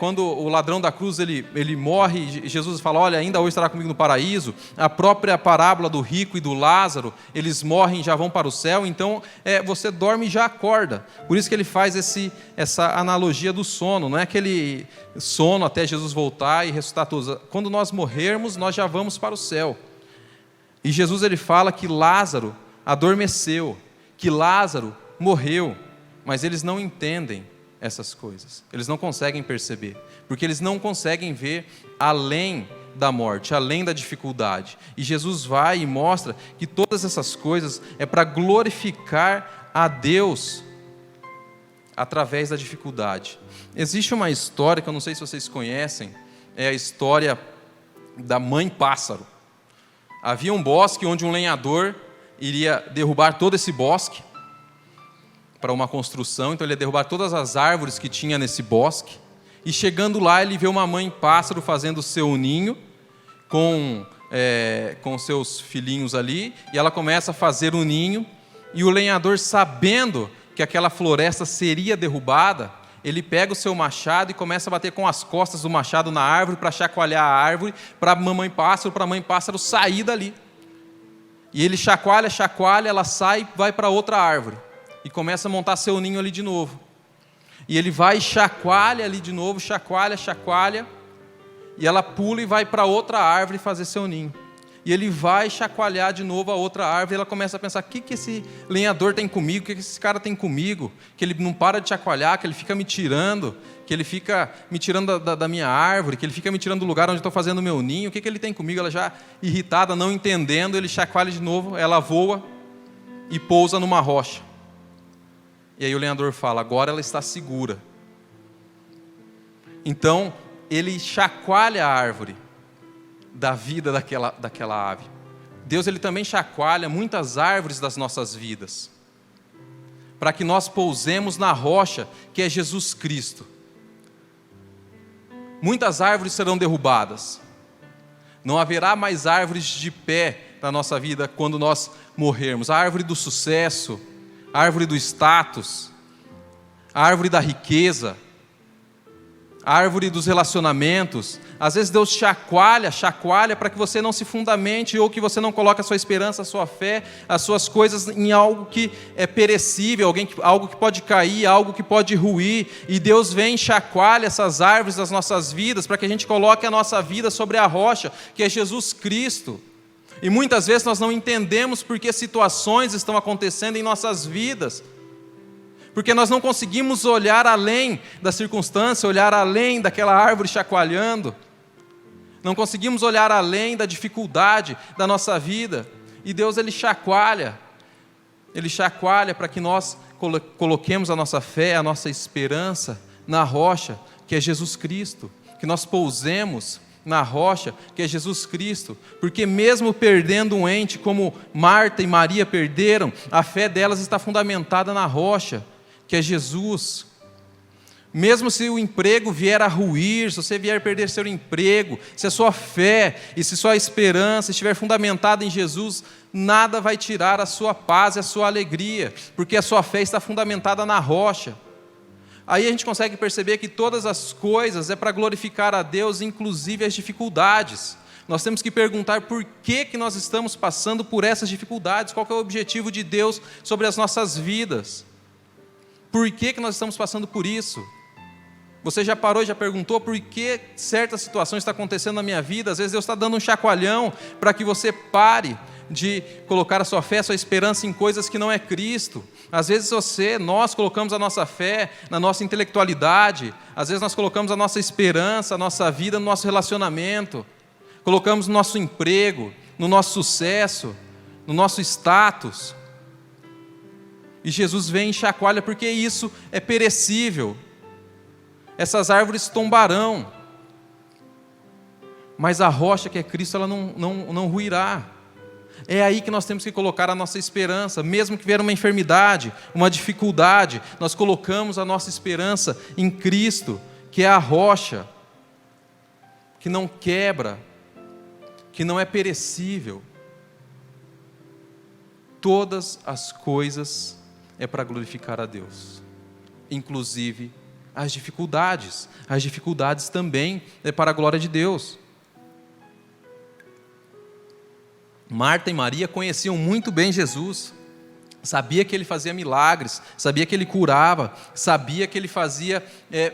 quando o ladrão da cruz ele morre, e Jesus fala: olha, ainda hoje estará comigo no paraíso. A própria parábola do rico e do Lázaro, eles morrem e já vão para o céu. Então você dorme e já acorda. Por isso que ele faz essa analogia do sono, não é aquele sono até Jesus voltar e ressuscitar todos. Quando nós morrermos, nós já vamos para o céu. E Jesus ele fala que Lázaro adormeceu, que Lázaro morreu, mas eles não entendem essas coisas, eles não conseguem perceber, porque eles não conseguem ver além da morte, além da dificuldade. E Jesus vai e mostra que todas essas coisas é para glorificar a Deus através da dificuldade. Existe uma história que eu não sei se vocês conhecem, é a história da mãe pássaro. Havia um bosque onde um lenhador iria derrubar todo esse bosque para uma construção, então ele ia derrubar todas as árvores que tinha nesse bosque, e chegando lá ele vê uma mãe pássaro fazendo o seu ninho com seus filhinhos ali, e ela começa a fazer o ninho, e o lenhador, sabendo que aquela floresta seria derrubada, ele pega o seu machado e começa a bater com as costas do machado na árvore para chacoalhar a árvore, para a mãe pássaro sair dali. E ele chacoalha, ela sai e vai para outra árvore. E começa a montar seu ninho ali de novo. E ele vai e chacoalha ali de novo, chacoalha, e ela pula e vai para outra árvore fazer seu ninho. E ele vai chacoalhar de novo a outra árvore, e ela começa a pensar: o que esse lenhador tem comigo, o que esse cara tem comigo, que ele não para de chacoalhar, que ele fica me tirando, que ele fica me tirando da minha árvore, que ele fica me tirando do lugar onde eu estou fazendo o meu ninho, o que ele tem comigo? Ela já irritada, não entendendo, ele chacoalha de novo, ela voa e pousa numa rocha. E aí o lenhador fala: agora ela está segura. Então ele chacoalha a árvore da vida daquela ave. Deus ele também chacoalha muitas árvores das nossas vidas, para que nós pousemos na rocha que é Jesus Cristo. Muitas árvores serão derrubadas, não haverá mais árvores de pé na nossa vida quando nós morrermos. A árvore do sucesso, a árvore do status, a árvore da riqueza, a árvore dos relacionamentos. Às vezes Deus chacoalha para que você não se fundamente, ou que você não coloque a sua esperança, a sua fé, as suas coisas em algo que é perecível, algo que pode cair, algo que pode ruir. E Deus vem e chacoalha essas árvores das nossas vidas, para que a gente coloque a nossa vida sobre a rocha, que é Jesus Cristo. E muitas vezes nós não entendemos por que situações estão acontecendo em nossas vidas, porque nós não conseguimos olhar além da circunstância, olhar além daquela árvore chacoalhando, não conseguimos olhar além da dificuldade da nossa vida. E Deus ele chacoalha para que nós coloquemos a nossa fé, a nossa esperança na rocha, que é Jesus Cristo, que nós pousemos na rocha, que é Jesus Cristo, porque mesmo perdendo um ente, como Marta e Maria perderam, a fé delas está fundamentada na rocha, que é Jesus. Mesmo se o emprego vier a ruir, se você vier a perder seu emprego, se a sua fé e se sua esperança estiver fundamentada em Jesus, nada vai tirar a sua paz e a sua alegria, porque a sua fé está fundamentada na rocha. Aí a gente consegue perceber que todas as coisas é para glorificar a Deus, inclusive as dificuldades. Nós temos que perguntar por que nós estamos passando por essas dificuldades, qual que é o objetivo de Deus sobre as nossas vidas. Por que nós estamos passando por isso? Você já parou e já perguntou por que certa situação está acontecendo na minha vida? Às vezes Deus está dando um chacoalhão para que você pare de colocar a sua fé, a sua esperança em coisas que não é Cristo. Às vezes nós colocamos a nossa fé na nossa intelectualidade, às vezes nós colocamos a nossa esperança, a nossa vida no nosso relacionamento, colocamos no nosso emprego, no nosso sucesso, no nosso status. E Jesus vem e chacoalha porque isso é perecível. Essas árvores tombarão, mas a rocha que é Cristo, ela não ruirá. É aí que nós temos que colocar a nossa esperança. Mesmo que vier uma enfermidade, uma dificuldade, nós colocamos a nossa esperança em Cristo, que é a rocha, que não quebra, que não é perecível. Todas as coisas é para glorificar a Deus, inclusive as dificuldades. As dificuldades também é para a glória de Deus. Marta e Maria conheciam muito bem Jesus, sabia que ele fazia milagres, sabia que ele curava, sabia que ele fazia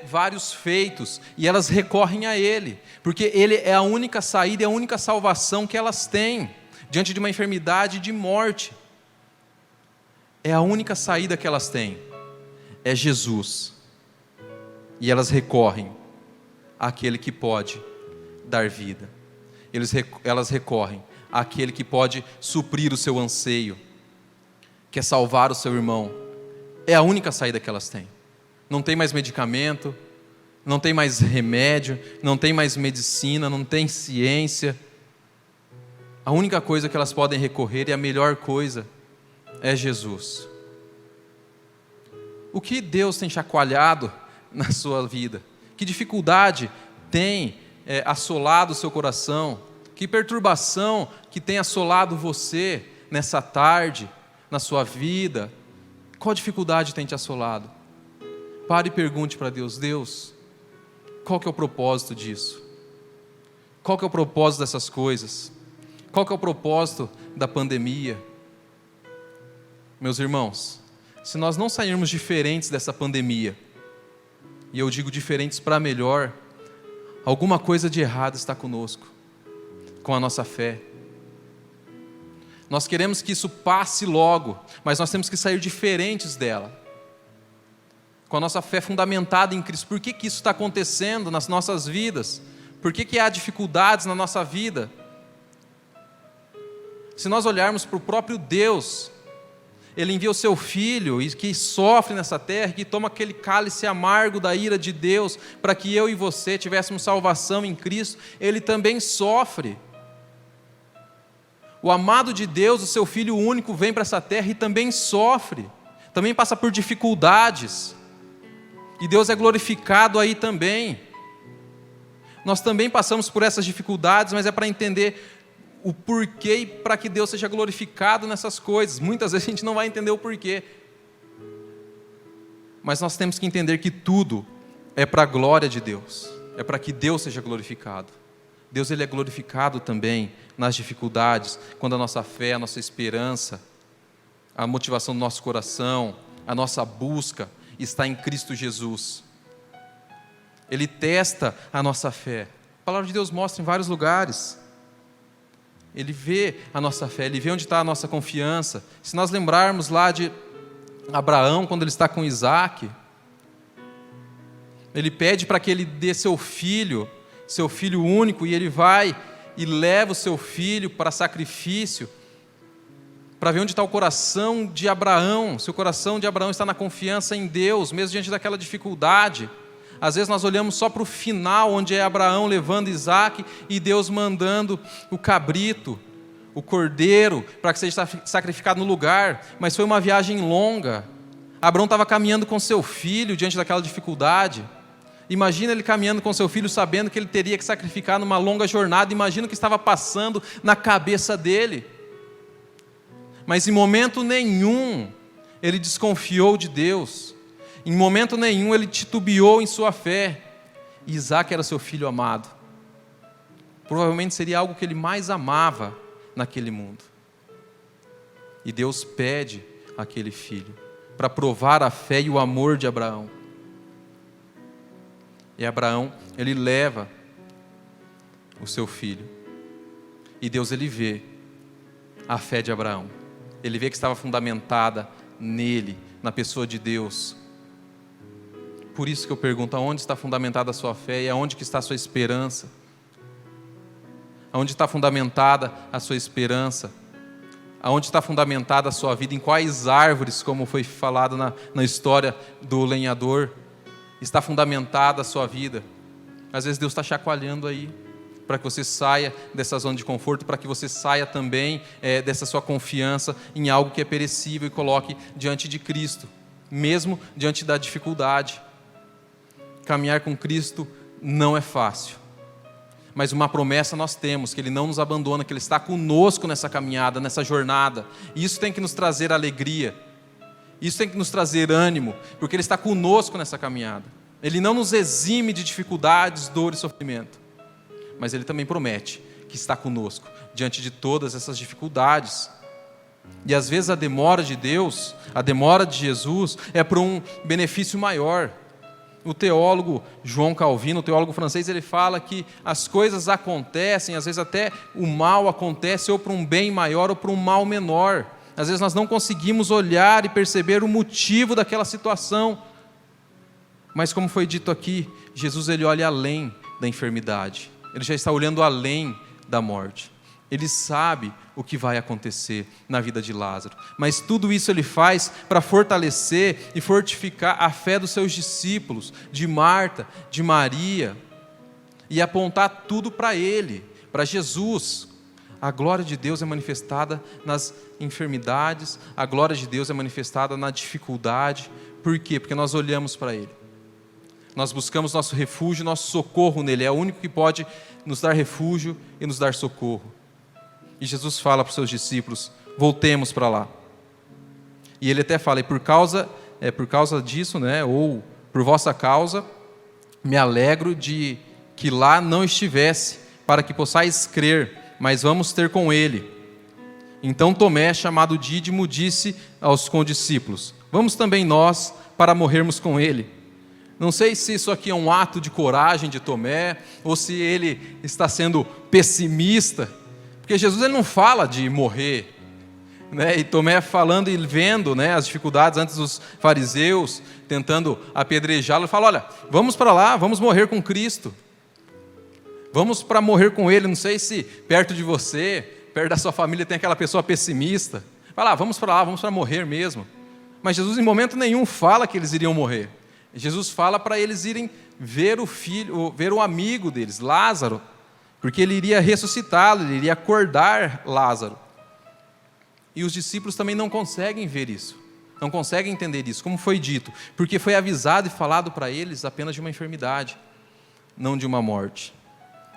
vários feitos, e elas recorrem a ele, porque ele é a única saída, é a única salvação que elas têm, diante de uma enfermidade de morte. É a única saída que elas têm, é Jesus. E elas recorrem àquele que pode dar vida. Elas recorrem àquele que pode suprir o seu anseio, que é salvar o seu irmão. É a única saída que elas têm. Não tem mais medicamento, não tem mais remédio, não tem mais medicina, não tem ciência. A única coisa que elas podem recorrer, e a melhor coisa, é Jesus. O que Deus tem chacoalhado na sua vida? Que dificuldade tem assolado o seu coração? Que perturbação que tem assolado você nessa tarde, na sua vida? Qual dificuldade tem te assolado? Pare e pergunte para Deus: Deus, qual que é o propósito disso? Qual que é o propósito dessas coisas? Qual que é o propósito da pandemia? Meus irmãos, se nós não sairmos diferentes dessa pandemia, e eu digo diferentes para melhor, alguma coisa de errado está conosco, com a nossa fé. Nós queremos que isso passe logo, mas nós temos que sair diferentes dela, com a nossa fé fundamentada em Cristo. Por que isso está acontecendo nas nossas vidas? Por que há dificuldades na nossa vida? Se nós olharmos para o próprio Deus, Ele envia o seu Filho, e que sofre nessa terra, que toma aquele cálice amargo da ira de Deus, para que eu e você tivéssemos salvação em Cristo. Ele também sofre. O amado de Deus, o seu Filho único, vem para essa terra e também sofre, também passa por dificuldades, e Deus é glorificado aí também. Nós também passamos por essas dificuldades, mas é para entender o porquê e para que Deus seja glorificado nessas coisas. Muitas vezes a gente não vai entender o porquê, mas nós temos que entender que tudo é para a glória de Deus, é para que Deus seja glorificado. Deus, Ele é glorificado também nas dificuldades, quando a nossa fé, a nossa esperança, a motivação do nosso coração, a nossa busca está em Cristo Jesus. Ele testa a nossa fé. A palavra de Deus mostra em vários lugares. Ele vê a nossa fé, Ele vê onde está a nossa confiança. Se nós lembrarmos lá de Abraão, quando ele está com Isaac, ele pede para que ele dê seu filho único, e ele vai e leva o seu filho para sacrifício, para ver onde está o coração de Abraão. Se o coração de Abraão está na confiança em Deus, mesmo diante daquela dificuldade. Às vezes nós olhamos só para o final, onde é Abraão levando Isaac e Deus mandando o cabrito, o cordeiro, para que seja sacrificado no lugar. Mas foi uma viagem longa. Abraão estava caminhando com seu filho diante daquela dificuldade. Imagina ele caminhando com seu filho, sabendo que ele teria que sacrificar numa longa jornada. Imagina o que estava passando na cabeça dele. Mas em momento nenhum ele desconfiou de Deus. Em momento nenhum ele titubeou em sua fé. Isaac era seu filho amado. Provavelmente seria algo que ele mais amava naquele mundo. E Deus pede aquele filho para provar a fé e o amor de Abraão. E Abraão, ele leva o seu filho. E Deus, ele vê a fé de Abraão. Ele vê que estava fundamentada nele, na pessoa de Deus. Por isso que eu pergunto, aonde está fundamentada a sua fé e aonde que está a sua esperança? Aonde está fundamentada a sua esperança? Aonde está fundamentada a sua vida? Em quais árvores, como foi falado na história do lenhador, está fundamentada a sua vida? Às vezes Deus está chacoalhando aí, para que você saia dessa zona de conforto, para que você saia também dessa sua confiança em algo que é perecível e coloque diante de Cristo, mesmo diante da dificuldade. Caminhar com Cristo não é fácil, mas uma promessa nós temos, que Ele não nos abandona, que Ele está conosco nessa caminhada, nessa jornada. E isso tem que nos trazer alegria, isso tem que nos trazer ânimo, porque Ele está conosco nessa caminhada. Ele não nos exime de dificuldades, dor e sofrimento, mas Ele também promete que está conosco diante de todas essas dificuldades. E às vezes a demora de Deus, a demora de Jesus, é para um benefício maior. O teólogo João Calvino, o teólogo francês, ele fala que as coisas acontecem, às vezes até o mal acontece ou para um bem maior ou para um mal menor. Às vezes nós não conseguimos olhar e perceber o motivo daquela situação. Mas como foi dito aqui, Jesus, ele olha além da enfermidade. Ele já está olhando além da morte. Ele sabe o que vai acontecer na vida de Lázaro. Mas tudo isso ele faz para fortalecer e fortificar a fé dos seus discípulos, de Marta, de Maria, e apontar tudo para ele, para Jesus. A glória de Deus é manifestada nas enfermidades, a glória de Deus é manifestada na dificuldade. Por quê? Porque nós olhamos para Ele. Nós buscamos nosso refúgio, nosso socorro nele. É o único que pode nos dar refúgio e nos dar socorro. E Jesus fala para os seus discípulos, voltemos para lá. E ele até fala, por causa disso, né, ou por vossa causa, me alegro de que lá não estivesse, para que possais crer, mas vamos ter com ele. Então Tomé, chamado Dídimo, disse aos condiscípulos, vamos também nós para morrermos com ele. Não sei se isso aqui é um ato de coragem de Tomé, ou se ele está sendo pessimista, porque Jesus ele não fala de morrer, né? E Tomé falando e vendo, né, as dificuldades antes dos fariseus, tentando apedrejá-lo, ele fala, olha, vamos para lá, vamos morrer com Cristo, vamos para morrer com Ele. Não sei se perto de você, perto da sua família tem aquela pessoa pessimista, fala, vamos para lá, vamos para morrer mesmo. Mas Jesus em momento nenhum fala que eles iriam morrer. Jesus fala para eles irem ver o filho, ver o amigo deles, Lázaro, porque ele iria ressuscitá-lo, ele iria acordar Lázaro. E os discípulos também não conseguem ver isso, não conseguem entender isso, como foi dito, porque foi avisado e falado para eles apenas de uma enfermidade, não de uma morte.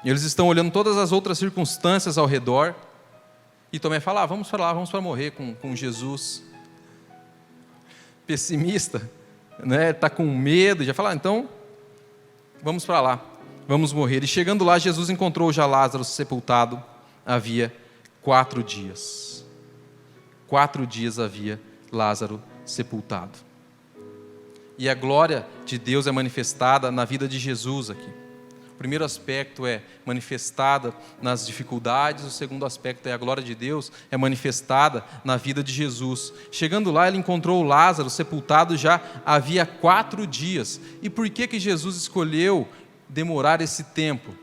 E eles estão olhando todas as outras circunstâncias ao redor, e Tomé fala, vamos para lá, vamos para morrer com Jesus. Pessimista, né? Está com medo, já fala, então, vamos para lá, vamos morrer. E chegando lá, Jesus encontrou já Lázaro sepultado, havia 4 dias. 4 dias havia Lázaro sepultado. E a glória de Deus é manifestada na vida de Jesus aqui. O primeiro aspecto é manifestada nas dificuldades, o segundo aspecto é a glória de Deus é manifestada na vida de Jesus. Chegando lá, ele encontrou Lázaro sepultado já havia 4 dias. E por que Jesus escolheu demorar esse tempo?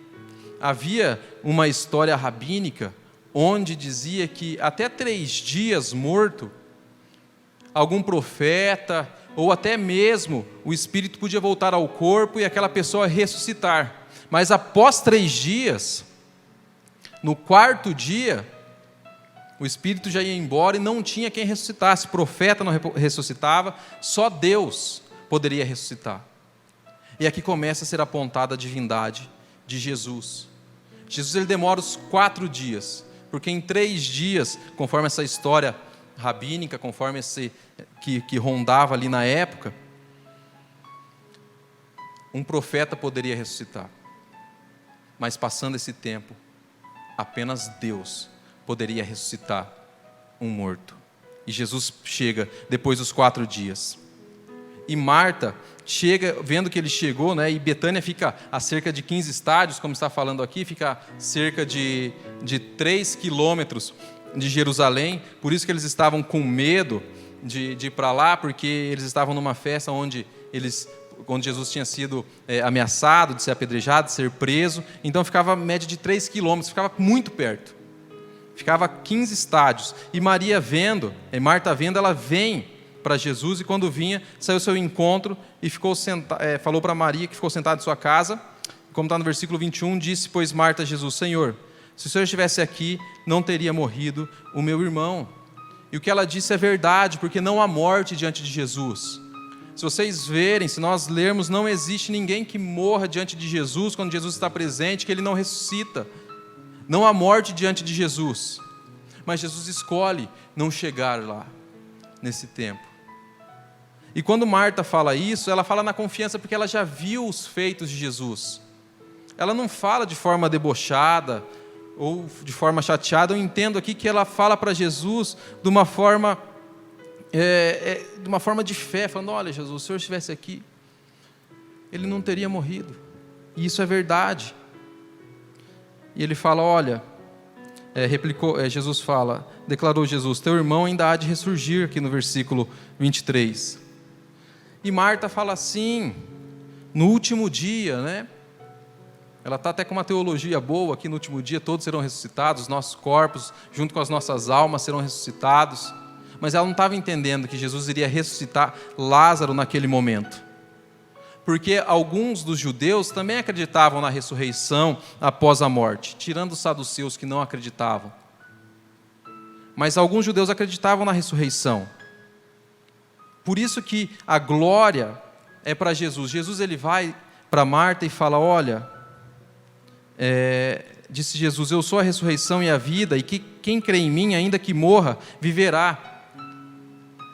Havia uma história rabínica onde dizia que até 3 dias morto, algum profeta ou até mesmo o espírito podia voltar ao corpo e aquela pessoa ressuscitar. Mas após 3 dias, no 4º dia, O espírito já ia embora e não tinha quem ressuscitasse. Profeta não ressuscitava, só Deus poderia ressuscitar. E aqui começa a ser apontada a divindade de Jesus. Jesus ele demora os 4 dias, porque em 3 dias, conforme essa história rabínica, conforme esse que rondava ali na época, um profeta poderia ressuscitar. Mas passando esse tempo, apenas Deus poderia ressuscitar um morto. E Jesus chega depois dos 4 dias. E Marta chega, vendo que ele chegou, né, e Betânia fica a cerca de 15 estádios, como está falando aqui, fica a cerca de 3 quilômetros de Jerusalém. Por isso que eles estavam com medo de ir para lá, porque eles estavam numa festa onde Jesus tinha sido ameaçado de ser apedrejado, de ser preso. Então ficava a média de 3 quilômetros, ficava muito perto. Ficava 15 estádios. E Marta vendo, ela vem para Jesus, e quando vinha, saiu ao seu encontro e falou para Maria, que ficou sentada em sua casa. Como está no versículo 21, disse, pois Marta a Jesus, Senhor, se o Senhor estivesse aqui, não teria morrido o meu irmão. E o que ela disse é verdade, porque não há morte diante de Jesus. Se vocês verem, se nós lermos, não existe ninguém que morra diante de Jesus, quando Jesus está presente, que ele não ressuscita. Não há morte diante de Jesus. Mas Jesus escolhe não chegar lá, nesse tempo. E quando Marta fala isso, ela fala na confiança, porque ela já viu os feitos de Jesus. Ela não fala de forma debochada, ou de forma chateada. Eu entendo aqui que ela fala para Jesus de uma forma de fé, falando, olha Jesus, se o Senhor estivesse aqui, ele não teria morrido. E isso é verdade. E ele fala, olha, declarou Jesus, teu irmão ainda há de ressurgir, aqui no versículo 23. E Marta fala assim, no último dia, né? Ela está até com uma teologia boa, que no último dia todos serão ressuscitados, os nossos corpos, junto com as nossas almas, serão ressuscitados. Mas ela não estava entendendo que Jesus iria ressuscitar Lázaro naquele momento. Porque alguns dos judeus também acreditavam na ressurreição após a morte, tirando os saduceus que não acreditavam. Mas alguns judeus acreditavam na ressurreição. Por isso que a glória é para Jesus. Jesus ele vai para Marta e fala, olha, disse Jesus, eu sou a ressurreição e a vida, e que quem crê em mim, ainda que morra, viverá.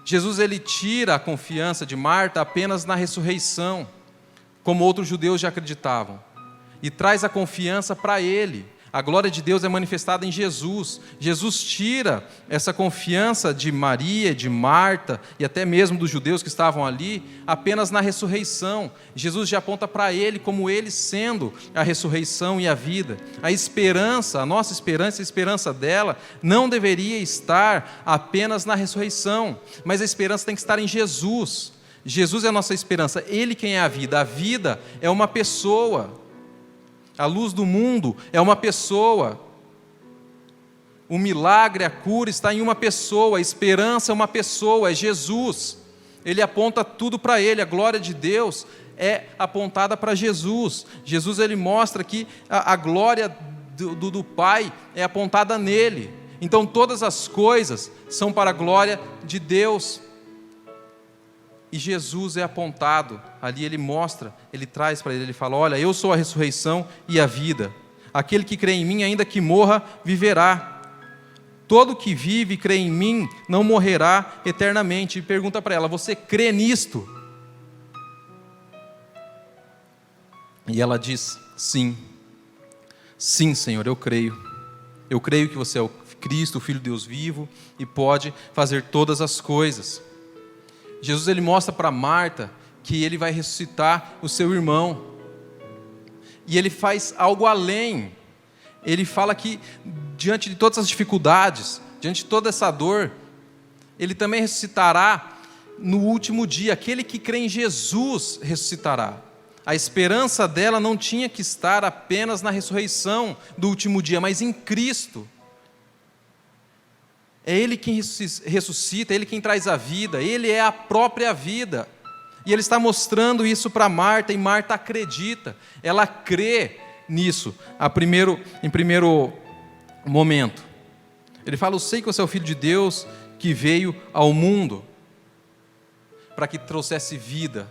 Jesus ele tira a confiança de Marta apenas na ressurreição, como outros judeus já acreditavam, e traz a confiança para ele. A glória de Deus é manifestada em Jesus. Jesus tira essa confiança de Maria, de Marta, e até mesmo dos judeus que estavam ali, apenas na ressurreição. Jesus já aponta para ele como ele sendo a ressurreição e a vida. A esperança, a nossa esperança, a esperança dela, não deveria estar apenas na ressurreição, mas a esperança tem que estar em Jesus. Jesus é a nossa esperança, ele quem é a vida. A vida é uma pessoa. A luz do mundo é uma pessoa. O milagre, a cura está em uma pessoa. A esperança é uma pessoa, é Jesus. Ele aponta tudo para ele. A glória de Deus é apontada para Jesus. Jesus ele mostra que a glória do Pai é apontada nele. Então todas as coisas são para a glória de Deus. E Jesus é apontado, ali ele mostra, ele traz para ele, ele fala, olha, eu sou a ressurreição e a vida. Aquele que crê em mim, ainda que morra, viverá. Todo que vive e crê em mim, não morrerá eternamente. E pergunta para ela, você crê nisto? E ela diz, sim. Sim, Senhor, eu creio. Eu creio que você é o Cristo, o Filho de Deus vivo, e pode fazer todas as coisas. Jesus ele mostra para Marta que ele vai ressuscitar o seu irmão. E ele faz algo além. Ele fala que diante de todas as dificuldades, diante de toda essa dor, ele também ressuscitará no último dia. Aquele que crê em Jesus ressuscitará. A esperança dela não tinha que estar apenas na ressurreição do último dia, mas em Cristo. É Ele quem ressuscita, é Ele quem traz a vida, Ele é a própria vida. E Ele está mostrando isso para Marta, e Marta acredita, ela crê nisso em primeiro momento. Ele fala: eu sei que você é o Filho de Deus que veio ao mundo para que trouxesse vida.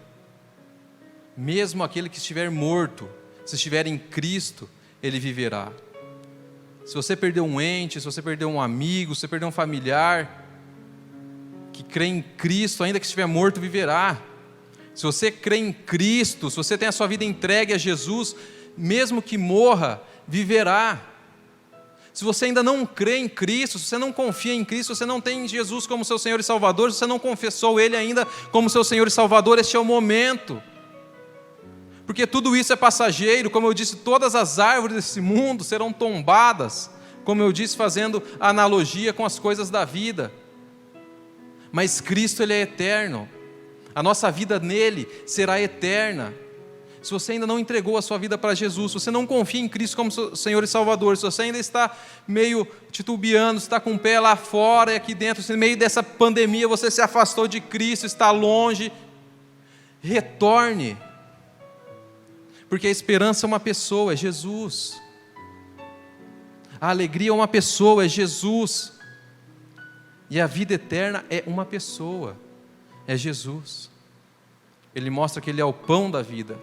Mesmo aquele que estiver morto, se estiver em Cristo, ele viverá. Se você perdeu um ente, se você perdeu um amigo, se você perdeu um familiar, que crê em Cristo, ainda que estiver morto, viverá. Se você crê em Cristo, se você tem a sua vida entregue a Jesus, mesmo que morra, viverá. Se você ainda não crê em Cristo, se você não confia em Cristo, se você não tem Jesus como seu Senhor e Salvador, se você não confessou Ele ainda como seu Senhor e Salvador, este é o momento. Porque tudo isso é passageiro, como eu disse, todas as árvores desse mundo serão tombadas, como eu disse, fazendo analogia com as coisas da vida. Mas Cristo, Ele é eterno, a nossa vida nele será eterna. Se você ainda não entregou a sua vida para Jesus, se você não confia em Cristo como seu Senhor e Salvador, se você ainda está meio titubeando, está com o pé lá fora e aqui dentro, se no meio dessa pandemia você se afastou de Cristo, está longe, retorne. Porque a esperança é uma pessoa, é Jesus. A alegria é uma pessoa, é Jesus. E a vida eterna é uma pessoa, é Jesus. Ele mostra que Ele é o pão da vida.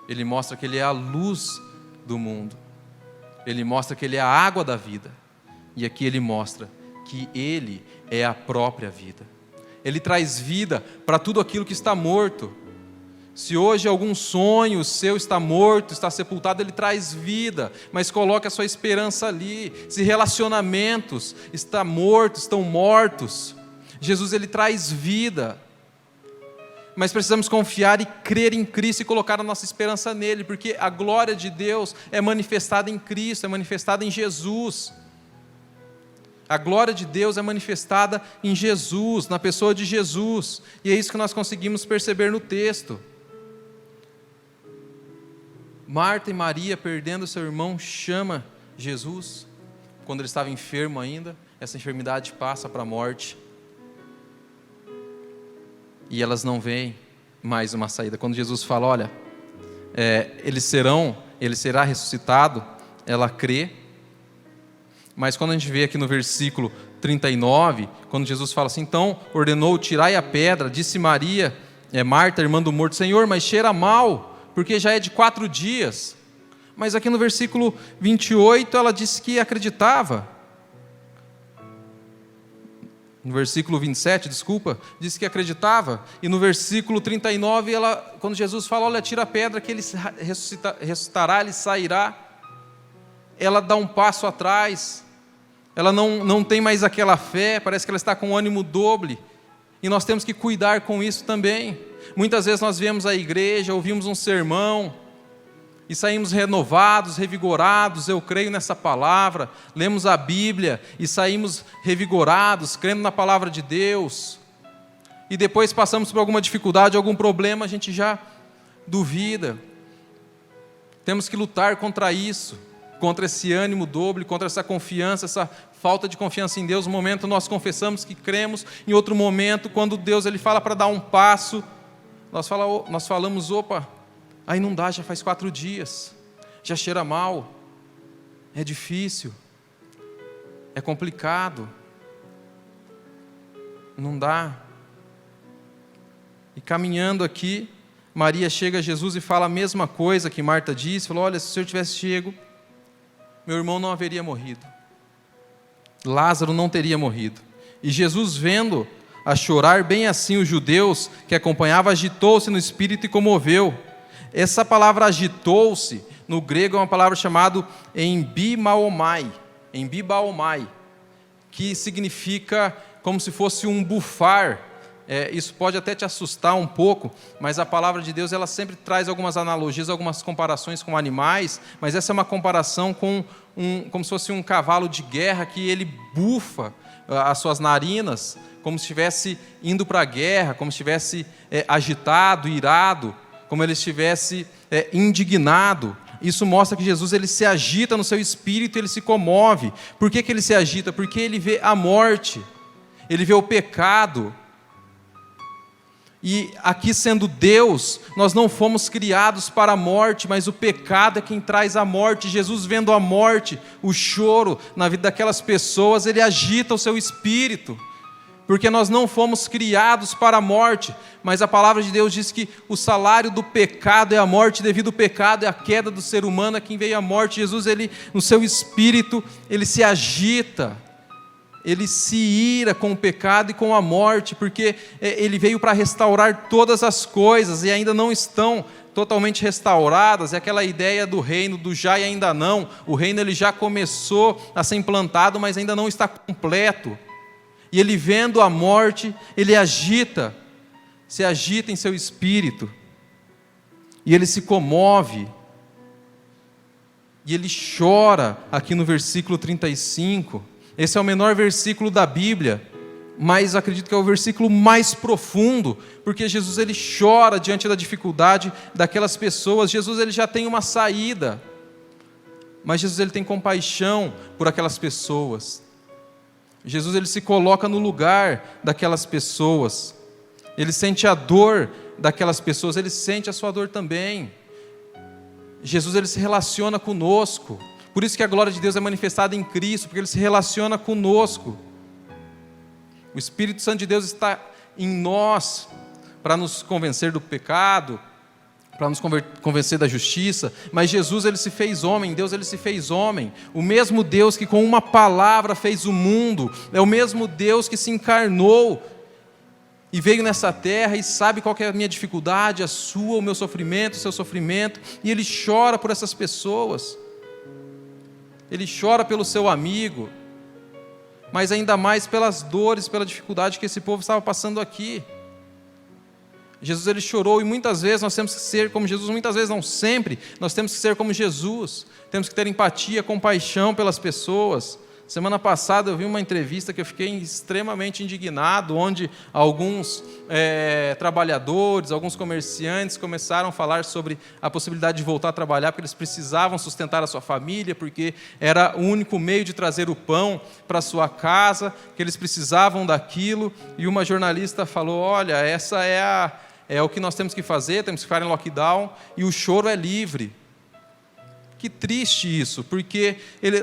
Ele mostra que Ele é a luz do mundo. Ele mostra que Ele é a água da vida. E aqui Ele mostra que Ele é a própria vida. Ele traz vida para tudo aquilo que está morto. Se hoje algum sonho seu está morto, está sepultado, Ele traz vida, mas coloque a sua esperança ali. Se relacionamentos estão mortos, Jesus, Ele traz vida. Mas precisamos confiar e crer em Cristo e colocar a nossa esperança nele, porque a glória de Deus é manifestada em Cristo, é manifestada em Jesus. A glória de Deus é manifestada em Jesus, na pessoa de Jesus, e é isso que nós conseguimos perceber no texto. Marta e Maria, perdendo seu irmão, chama Jesus, quando ele estava enfermo ainda. Essa enfermidade passa para a morte, e elas não veem mais uma saída. Quando Jesus fala, olha, ele será ressuscitado, ela crê. Mas quando a gente vê aqui no versículo 39, quando Jesus fala assim, então ordenou, tirai a pedra, disse Marta, irmã do morto, Senhor, mas cheira mal, porque já é de 4 dias. Mas aqui no versículo 28, ela disse que acreditava. No versículo 27, disse que acreditava. E no versículo 39, quando Jesus fala, olha, tira a pedra que ele ressuscitará, ele sairá, ela dá um passo atrás. Ela não tem mais aquela fé, parece que ela está com ânimo doble. E nós temos que cuidar com isso também. Muitas vezes nós viemos à igreja, ouvimos um sermão, e saímos renovados, revigorados, eu creio nessa palavra, lemos a Bíblia e saímos revigorados, crendo na palavra de Deus, e depois passamos por alguma dificuldade, algum problema, a gente já duvida. Temos que lutar contra isso, contra esse ânimo doble, contra essa confiança, essa falta de confiança em Deus. Um momento nós confessamos que cremos, em outro momento, quando Deus ele fala para dar um passo, nós falamos, opa, aí não dá, já faz 4 dias, já cheira mal, é difícil, é complicado, não dá. E caminhando aqui, Maria chega a Jesus e fala a mesma coisa que Marta disse, falou, olha, se o Senhor tivesse chego, meu irmão não haveria morrido, Lázaro não teria morrido. E Jesus, vendo a chorar bem assim os judeus que acompanhavam, agitou-se no espírito e comoveu. Essa palavra agitou-se, no grego é uma palavra chamada embibaomai, que significa como se fosse um bufar. Isso pode até te assustar um pouco, mas a palavra de Deus ela sempre traz algumas analogias, algumas comparações com animais, mas essa é uma comparação com como se fosse um cavalo de guerra que ele bufa as suas narinas, como se estivesse indo para a guerra, como se estivesse agitado, irado, como ele estivesse indignado. Isso mostra que Jesus ele se agita no seu espírito, ele se comove. Por que ele se agita? Porque ele vê a morte, ele vê o pecado. E aqui sendo Deus, nós não fomos criados para a morte, mas o pecado é quem traz a morte. Jesus, vendo a morte, o choro na vida daquelas pessoas, ele agita o seu espírito, porque nós não fomos criados para a morte, mas a palavra de Deus diz que o salário do pecado é a morte, devido ao pecado é a queda do ser humano, a quem veio a morte. Jesus, ele, no seu espírito, ele se agita, ele se ira com o pecado e com a morte, porque ele veio para restaurar todas as coisas e ainda não estão totalmente restauradas. É aquela ideia do reino, do já e ainda não. O reino ele já começou a ser implantado, mas ainda não está completo. E ele, vendo a morte, ele se agita em seu espírito, e ele se comove, e ele chora, aqui no versículo 35, esse é o menor versículo da Bíblia, mas acredito que é o versículo mais profundo, porque Jesus ele chora diante da dificuldade daquelas pessoas. Jesus ele já tem uma saída, mas Jesus ele tem compaixão por aquelas pessoas. Jesus ele se coloca no lugar daquelas pessoas, ele sente a dor daquelas pessoas, ele sente a sua dor também. Jesus ele se relaciona conosco, por isso que a glória de Deus é manifestada em Cristo, porque ele se relaciona conosco. O Espírito Santo de Deus está em nós para nos convencer do pecado, para nos convencer da justiça, mas Jesus ele se fez homem, Deus ele se fez homem. O mesmo Deus que com uma palavra fez o mundo, é o mesmo Deus que se encarnou e veio nessa terra e sabe qual que é a minha dificuldade, a sua, o meu sofrimento, o seu sofrimento, e ele chora por essas pessoas, ele chora pelo seu amigo, mas ainda mais pelas dores, pela dificuldade que esse povo estava passando aqui. Jesus ele chorou, e muitas vezes nós temos que ser como Jesus, muitas vezes não sempre, nós temos que ser como Jesus, temos que ter empatia, compaixão pelas pessoas. Semana passada eu vi uma entrevista que eu fiquei extremamente indignado, onde alguns trabalhadores, alguns comerciantes começaram a falar sobre a possibilidade de voltar a trabalhar, porque eles precisavam sustentar a sua família, porque era o único meio de trazer o pão para a sua casa, que eles precisavam daquilo, e uma jornalista falou: olha, essa é o que nós temos que fazer, temos que ficar em lockdown, e o choro é livre. Que triste isso, porque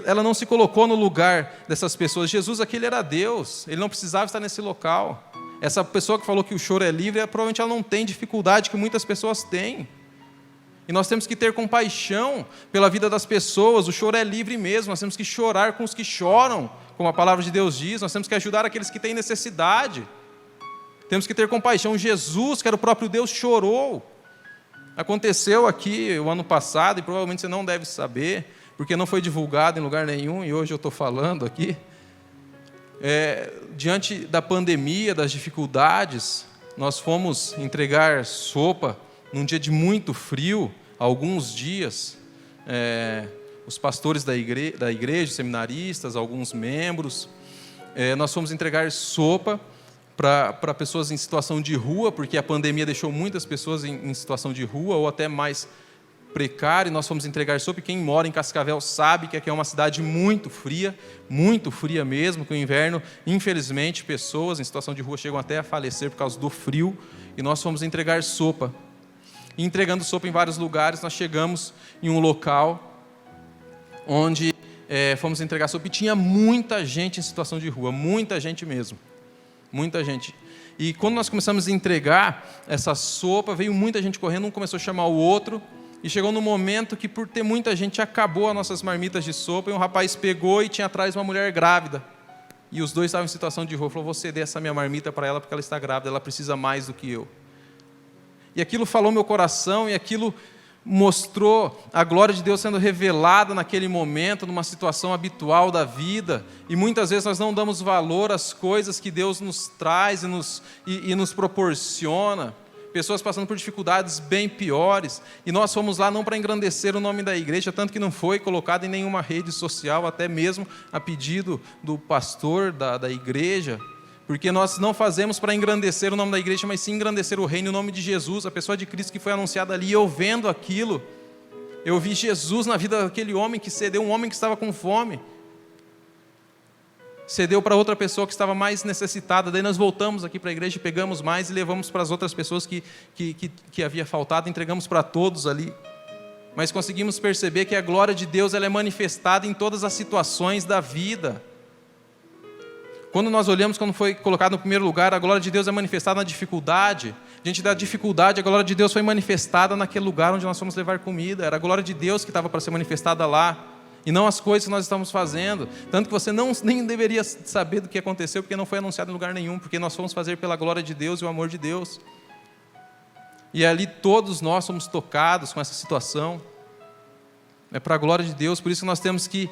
ela não se colocou no lugar dessas pessoas. Jesus aqui ele era Deus, ele não precisava estar nesse local. Essa pessoa que falou que o choro é livre, provavelmente ela não tem dificuldade que muitas pessoas têm. E nós temos que ter compaixão pela vida das pessoas. O choro é livre mesmo, nós temos que chorar com os que choram, como a palavra de Deus diz. Nós temos que ajudar aqueles que têm necessidade. Temos que ter compaixão. Jesus, que era o próprio Deus, chorou. Aconteceu aqui o ano passado, e provavelmente você não deve saber, porque não foi divulgado em lugar nenhum, e hoje eu estou falando aqui. Diante da pandemia, das dificuldades, nós fomos entregar sopa num dia de muito frio, alguns dias. Os pastores da igreja, seminaristas, alguns membros, nós fomos entregar sopa para pessoas em situação de rua, porque a pandemia deixou muitas pessoas em situação de rua, ou até mais precário, e nós fomos entregar sopa, e quem mora em Cascavel sabe que aqui é uma cidade muito fria mesmo, que o inverno, infelizmente, pessoas em situação de rua chegam até a falecer por causa do frio, e nós fomos entregar sopa. E entregando sopa em vários lugares, nós chegamos em um local onde fomos entregar sopa, e tinha muita gente em situação de rua, muita gente mesmo. Muita gente. E quando nós começamos a entregar essa sopa, veio muita gente correndo, um começou a chamar o outro, e chegou no momento que, por ter muita gente, acabou as nossas marmitas de sopa, e um rapaz pegou e tinha atrás uma mulher grávida, e os dois estavam em situação de rua. Falou: vou ceder essa minha marmita para ela, porque ela está grávida, ela precisa mais do que eu. E aquilo falou meu coração, e aquilo mostrou a glória de Deus sendo revelada naquele momento, numa situação habitual da vida, e muitas vezes nós não damos valor às coisas que Deus nos traz e nos proporciona, pessoas passando por dificuldades bem piores, e nós fomos lá não para engrandecer o nome da igreja, tanto que não foi colocado em nenhuma rede social, até mesmo a pedido do pastor da igreja, porque nós não fazemos para engrandecer o nome da igreja, mas sim engrandecer o reino, o nome de Jesus, a pessoa de Cristo que foi anunciada ali. E eu vendo aquilo, eu vi Jesus na vida daquele homem que cedeu, um homem que estava com fome. cedeu para outra pessoa que estava mais necessitada. Daí nós voltamos aqui para a igreja, pegamos mais e levamos para as outras pessoas que havia faltado, entregamos para todos ali. Mas conseguimos perceber que a glória de Deus ela é manifestada em todas as situações da vida. Quando nós olhamos, quando foi colocado no primeiro lugar, a glória de Deus é manifestada na dificuldade. Diante da dificuldade, a glória de Deus foi manifestada naquele lugar onde nós fomos levar comida. Era a glória de Deus que estava para ser manifestada lá, e não as coisas que nós estamos fazendo. Tanto que você nem deveria saber do que aconteceu, porque não foi anunciado em lugar nenhum, porque nós fomos fazer pela glória de Deus e o amor de Deus. E ali todos nós somos tocados com essa situação. É para a glória de Deus, por isso nós temos que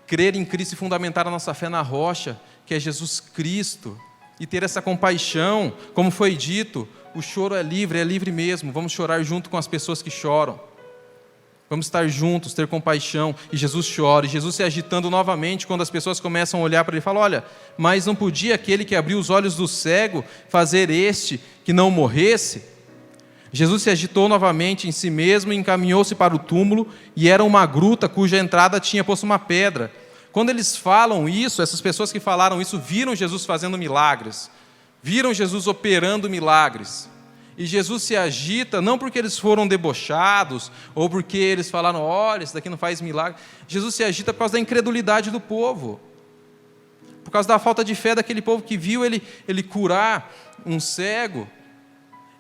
crer em Cristo e fundamentar a nossa fé na rocha, que é Jesus Cristo, e ter essa compaixão, como foi dito, o choro é livre mesmo, vamos chorar junto com as pessoas que choram, vamos estar juntos, ter compaixão, e Jesus chora, e Jesus se agitando novamente, quando as pessoas começam a olhar para ele e falam, olha, mas não podia aquele que abriu os olhos do cego, fazer este que não morresse? Jesus se agitou novamente em si mesmo e encaminhou-se para o túmulo, e era uma gruta cuja entrada tinha posto uma pedra. Quando eles falam isso, essas pessoas que falaram isso, viram Jesus fazendo milagres, viram Jesus operando milagres, e Jesus se agita, não porque eles foram debochados, ou porque eles falaram, olha, isso daqui não faz milagre. Jesus se agita por causa da incredulidade do povo, por causa da falta de fé daquele povo que viu ele curar um cego,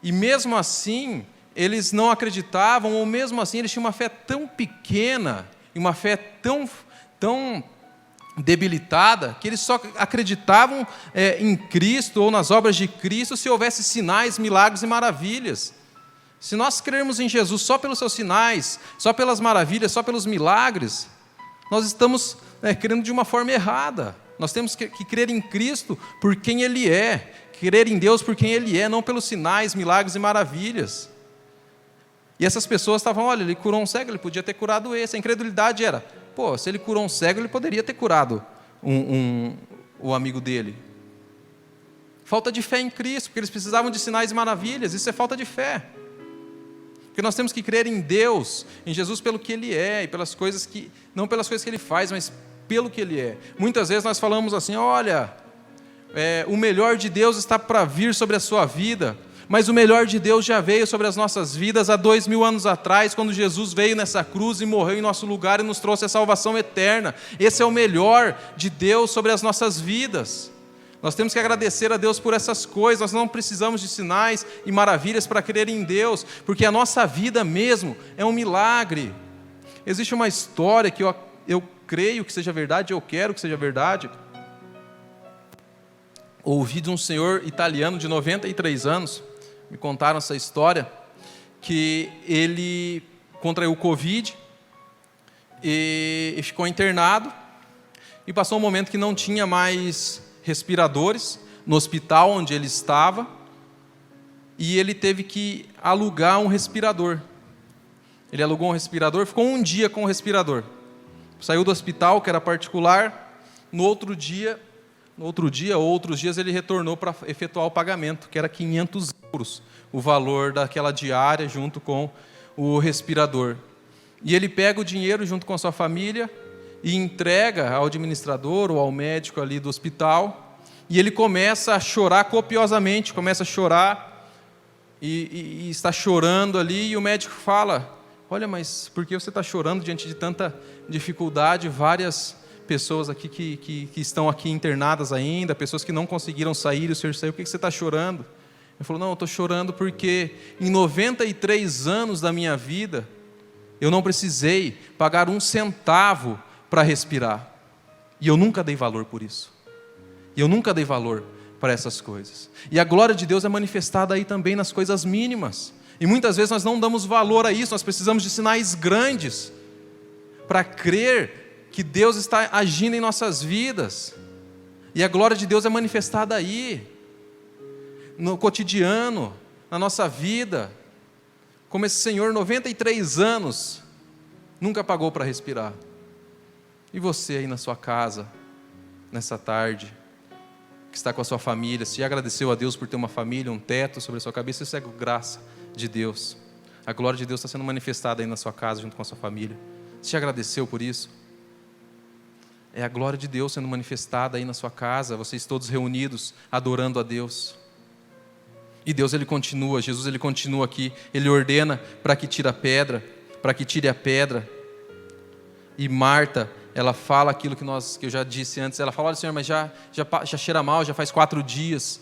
e mesmo assim, eles não acreditavam, ou mesmo assim, eles tinham uma fé tão pequena, e uma fé tão debilitada, que eles só acreditavam em Cristo, ou nas obras de Cristo, se houvesse sinais, milagres e maravilhas. Se nós crermos em Jesus só pelos seus sinais, só pelas maravilhas, só pelos milagres, nós estamos crendo de uma forma errada. Nós temos que crer em Cristo por quem Ele é, crer em Deus por quem Ele é, não pelos sinais, milagres e maravilhas. E essas pessoas estavam, olha, ele curou um cego, ele podia ter curado esse. A incredulidade era, pô, se ele curou um cego, ele poderia ter curado o amigo dele. Falta de fé em Cristo, porque eles precisavam de sinais e maravilhas, isso é falta de fé. Porque nós temos que crer em Deus, em Jesus pelo que Ele é, e pelas coisas que, não pelas coisas que Ele faz, mas pelo que Ele é. Muitas vezes nós falamos assim, olha, o melhor de Deus está para vir sobre a sua vida, mas o melhor de Deus já veio sobre as nossas vidas há 2000 anos atrás, quando Jesus veio nessa cruz e morreu em nosso lugar e nos trouxe a salvação eterna. Esse é o melhor de Deus sobre as nossas vidas. Nós temos que agradecer a Deus por essas coisas, nós não precisamos de sinais e maravilhas para crer em Deus, porque a nossa vida mesmo é um milagre. Existe uma história que eu creio que seja verdade, eu quero que seja verdade. Ouvi de um senhor italiano de 93 anos, me contaram essa história, que ele contraiu o Covid e ficou internado, e passou um momento que não tinha mais respiradores no hospital onde ele estava, e ele teve que alugar um respirador. Ele alugou um respirador, ficou um dia com o respirador. Saiu do hospital, que era particular, no outro dia, outros dias, ele retornou para efetuar o pagamento, que era 500 euros, o valor daquela diária junto com o respirador. E ele pega o dinheiro junto com a sua família e entrega ao administrador ou ao médico ali do hospital, e ele começa a chorar copiosamente, começa a chorar, e está chorando ali, e o médico fala, olha, mas por que você está chorando diante de tanta dificuldade? Várias pessoas aqui que estão aqui internadas ainda, pessoas que não conseguiram sair, o senhor saiu, por que você está chorando? Ele falou, não, eu estou chorando porque em 93 anos da minha vida, eu não precisei pagar 1 centavo para respirar, e eu nunca dei valor por isso, e eu nunca dei valor para essas coisas, e a glória de Deus é manifestada aí também nas coisas mínimas, e muitas vezes nós não damos valor a isso, nós precisamos de sinais grandes, para crer que Deus está agindo em nossas vidas, e a glória de Deus é manifestada aí, no cotidiano, na nossa vida, como esse senhor, 93 anos, nunca pagou para respirar. E você aí na sua casa, nessa tarde, que está com a sua família, se já agradeceu a Deus por ter uma família, um teto sobre a sua cabeça, isso é graça de Deus. A glória de Deus está sendo manifestada aí na sua casa, junto com a sua família. Você já agradeceu por isso? é a glória de Deus sendo manifestada aí na sua casa, vocês todos reunidos, adorando a Deus. E Deus, Ele continua, Jesus, Ele continua aqui, Ele ordena para que tire a pedra, E Marta, ela fala aquilo que eu já disse antes, ela fala: olha, Senhor, mas já cheira mal, já faz 4 dias.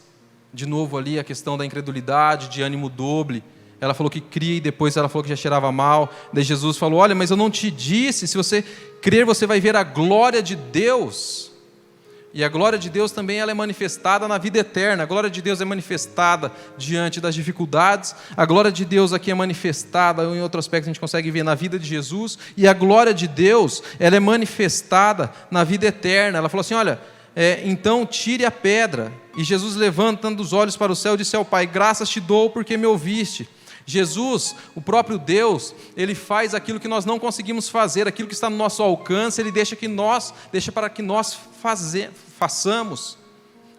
De novo ali a questão da incredulidade, de ânimo doble. Ela falou que cria e depois ela falou que já cheirava mal. Daí Jesus falou: olha, mas eu não te disse, se você crer você vai ver a glória de Deus. E a glória de Deus também ela é manifestada na vida eterna. A glória de Deus é manifestada diante das dificuldades. A glória de Deus aqui é manifestada, em outro aspecto a gente consegue ver na vida de Jesus. E a glória de Deus, ela é manifestada na vida eterna. Ela falou assim: olha, então tire a pedra. E Jesus, levantando os olhos para o céu, disse ao Pai: graças te dou porque me ouviste. Jesus, o próprio Deus, Ele faz aquilo que nós não conseguimos fazer, aquilo que está no nosso alcance, Ele deixa para que nós façamos.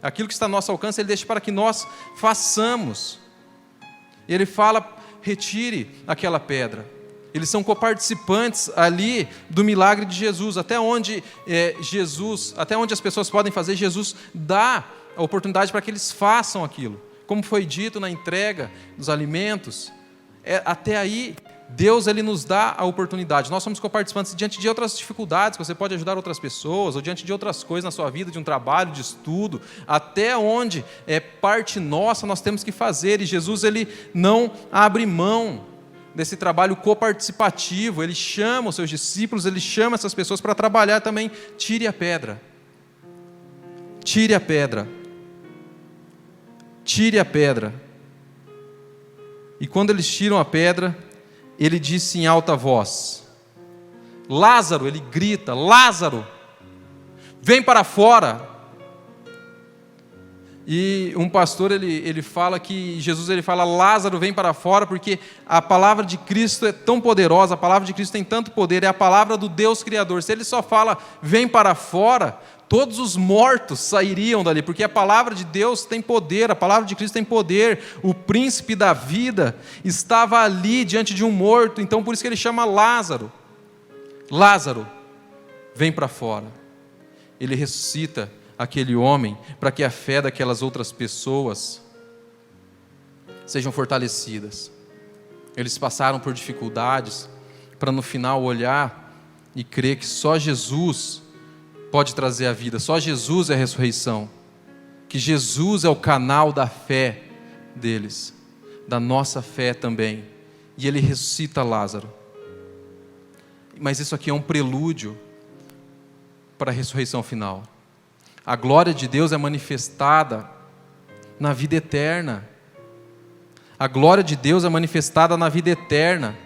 Aquilo que está no nosso alcance, Ele deixa para que nós façamos. Ele fala: retire aquela pedra. Eles são coparticipantes ali do milagre de Jesus. Até onde as pessoas podem fazer, Jesus dá a oportunidade para que eles façam aquilo. Como foi dito na entrega dos alimentos, até aí, Deus Ele nos dá a oportunidade. Nós somos coparticipantes diante de outras dificuldades, que você pode ajudar outras pessoas, ou diante de outras coisas na sua vida, de um trabalho, de estudo, até onde é parte nossa, nós temos que fazer. E Jesus Ele não abre mão desse trabalho coparticipativo. Ele chama os seus discípulos, Ele chama essas pessoas para trabalhar também. Tire a pedra. Tire a pedra. Tire a pedra. E quando eles tiram a pedra, Ele disse em alta voz: Lázaro, Ele grita: Lázaro, vem para fora. E um pastor, ele fala que Jesus, ele fala: Lázaro, vem para fora, porque a palavra de Cristo é tão poderosa, a palavra de Cristo tem tanto poder, é a palavra do Deus Criador. Se Ele só fala: vem para fora, todos os mortos sairiam dali, porque a palavra de Deus tem poder, a palavra de Cristo tem poder. O príncipe da vida estava ali diante de um morto, então por isso que Ele chama Lázaro. Lázaro, vem para fora. Ele ressuscita aquele homem para que a fé daquelas outras pessoas sejam fortalecidas. Eles passaram por dificuldades para no final olhar e crer que só Jesus pode trazer a vida, só Jesus é a ressurreição, que Jesus é o canal da fé deles, da nossa fé também. E Ele ressuscita Lázaro. Mas isso aqui é um prelúdio para a ressurreição final. A glória de Deus é manifestada na vida eterna. A glória de Deus é manifestada na vida eterna.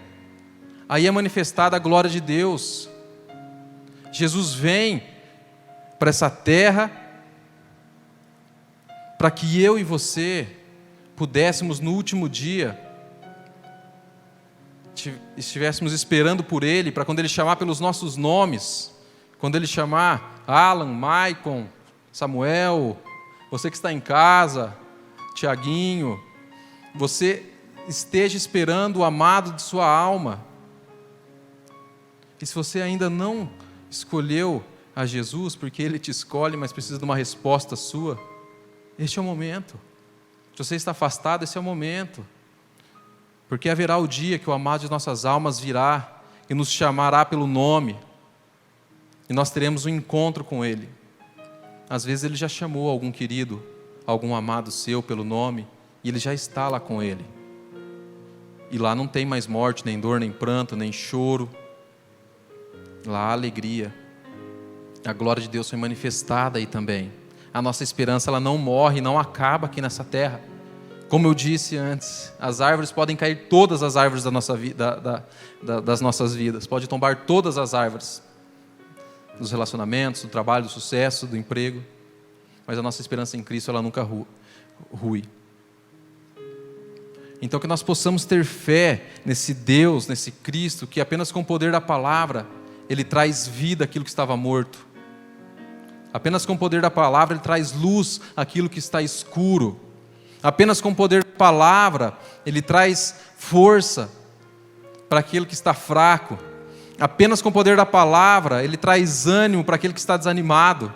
Aí é manifestada a glória de Deus. Jesus vem para essa terra para que eu e você pudéssemos no último dia estivéssemos esperando por Ele, para quando Ele chamar pelos nossos nomes, quando Ele chamar Alan, Maicon, Samuel, você que está em casa, Tiaguinho, você esteja esperando o amado de sua alma. E se você ainda não escolheu a Jesus, porque Ele te escolhe, mas precisa de uma resposta sua, este é o momento. Se você está afastado, esse é o momento. Porque haverá o dia que o amado de nossas almas virá e nos chamará pelo nome, e nós teremos um encontro com Ele. Às vezes Ele já chamou algum querido, algum amado seu pelo nome, e Ele já está lá com Ele. E lá não tem mais morte, nem dor, nem pranto, nem choro. Lá há alegria. A glória de Deus foi manifestada aí também. A nossa esperança ela não morre, não acaba aqui nessa terra. Como eu disse antes, as árvores podem cair, todas as árvores da nossa das nossas vidas. Pode tombar todas as árvores. Dos relacionamentos, do trabalho, do sucesso, do emprego. Mas a nossa esperança em Cristo ela nunca rui. Então que nós possamos ter fé nesse Deus, nesse Cristo, que apenas com o poder da palavra, Ele traz vida àquilo que estava morto. Apenas com o poder da palavra, Ele traz luz àquilo que está escuro. Apenas com o poder da palavra, Ele traz força para aquilo que está fraco. Apenas com o poder da palavra, ele traz ânimo para aquele que está desanimado.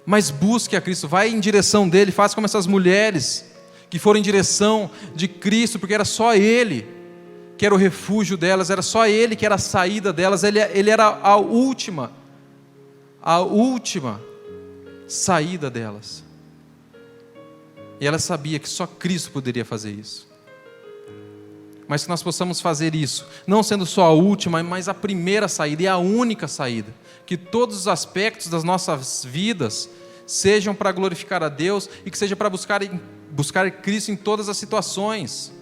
Mas busque a Cristo, vai em direção dele, faça como essas mulheres que foram em direção de Cristo, porque era só Ele que era o refúgio delas, era só Ele que era a saída delas, Ele era a última saída delas. E ela sabia que só Cristo poderia fazer isso. Mas que nós possamos fazer isso, não sendo só a última, mas a primeira saída e a única saída. Que todos os aspectos das nossas vidas sejam para glorificar a Deus e que seja para buscar Cristo em todas as situações.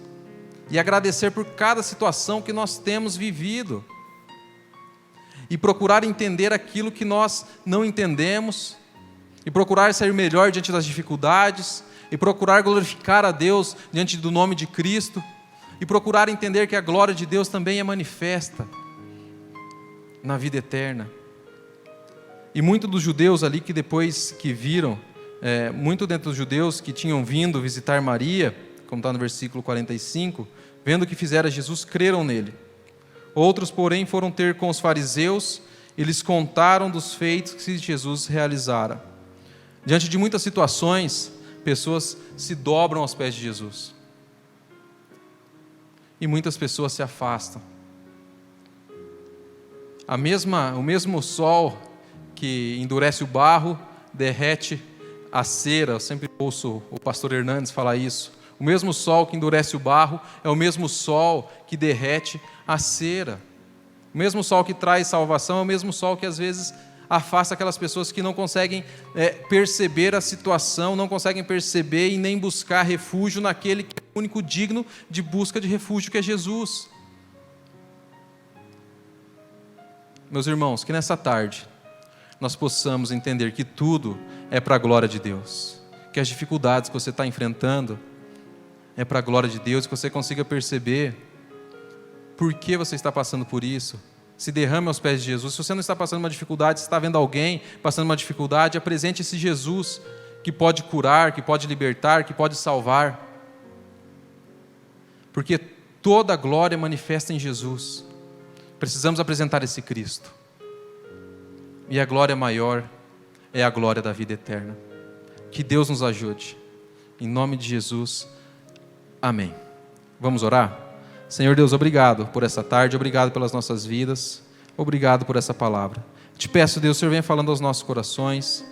E agradecer por cada situação que nós temos vivido. E procurar entender aquilo que nós não entendemos. E procurar ser melhor diante das dificuldades. E procurar glorificar a Deus diante do nome de Cristo. E procurar entender que a glória de Deus também é manifesta na vida eterna. E muitos dos judeus ali que depois que viram, muito dentre os judeus que tinham vindo visitar Maria, como está no versículo 45, vendo o que fizera Jesus, creram nele. Outros, porém, foram ter com os fariseus e lhes contaram dos feitos que Jesus realizara. Diante de muitas situações, pessoas se dobram aos pés de Jesus. E muitas pessoas se afastam. O mesmo sol que endurece o barro, derrete a cera. Eu sempre ouço o pastor Hernandes falar isso. O mesmo sol que endurece o barro é o mesmo sol que derrete a cera. O mesmo sol que traz salvação é o mesmo sol que às vezes afasta aquelas pessoas que não conseguem perceber a situação, não conseguem perceber e nem buscar refúgio naquele que é o único digno de busca de refúgio, que é Jesus. Meus irmãos, que nessa tarde nós possamos entender que tudo é para a glória de Deus, que as dificuldades que você está enfrentando é para a glória de Deus, que você consiga perceber por que você está passando por isso. Se derrame aos pés de Jesus. Se você não está passando uma dificuldade, se está vendo alguém passando uma dificuldade, apresente esse Jesus que pode curar, que pode libertar, que pode salvar. Porque toda a glória manifesta em Jesus. Precisamos apresentar esse Cristo. E a glória maior é a glória da vida eterna. Que Deus nos ajude. Em nome de Jesus, amém. Vamos orar? Senhor Deus, obrigado por essa tarde, obrigado pelas nossas vidas, obrigado por essa palavra. Te peço, Deus, o Senhor venha falando aos nossos corações,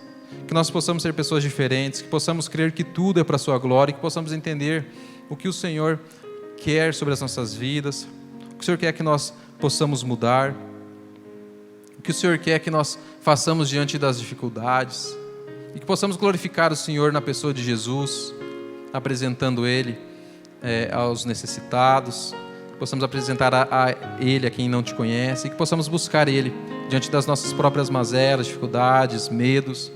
que nós possamos ser pessoas diferentes, que possamos crer que tudo é para a sua glória, que possamos entender o que o Senhor quer sobre as nossas vidas, o que o Senhor quer que nós possamos mudar, o que o Senhor quer que nós façamos diante das dificuldades, e que possamos glorificar o Senhor na pessoa de Jesus, apresentando Ele aos necessitados, possamos apresentar a Ele a quem não te conhece, e que possamos buscar Ele diante das nossas próprias mazelas, dificuldades, medos,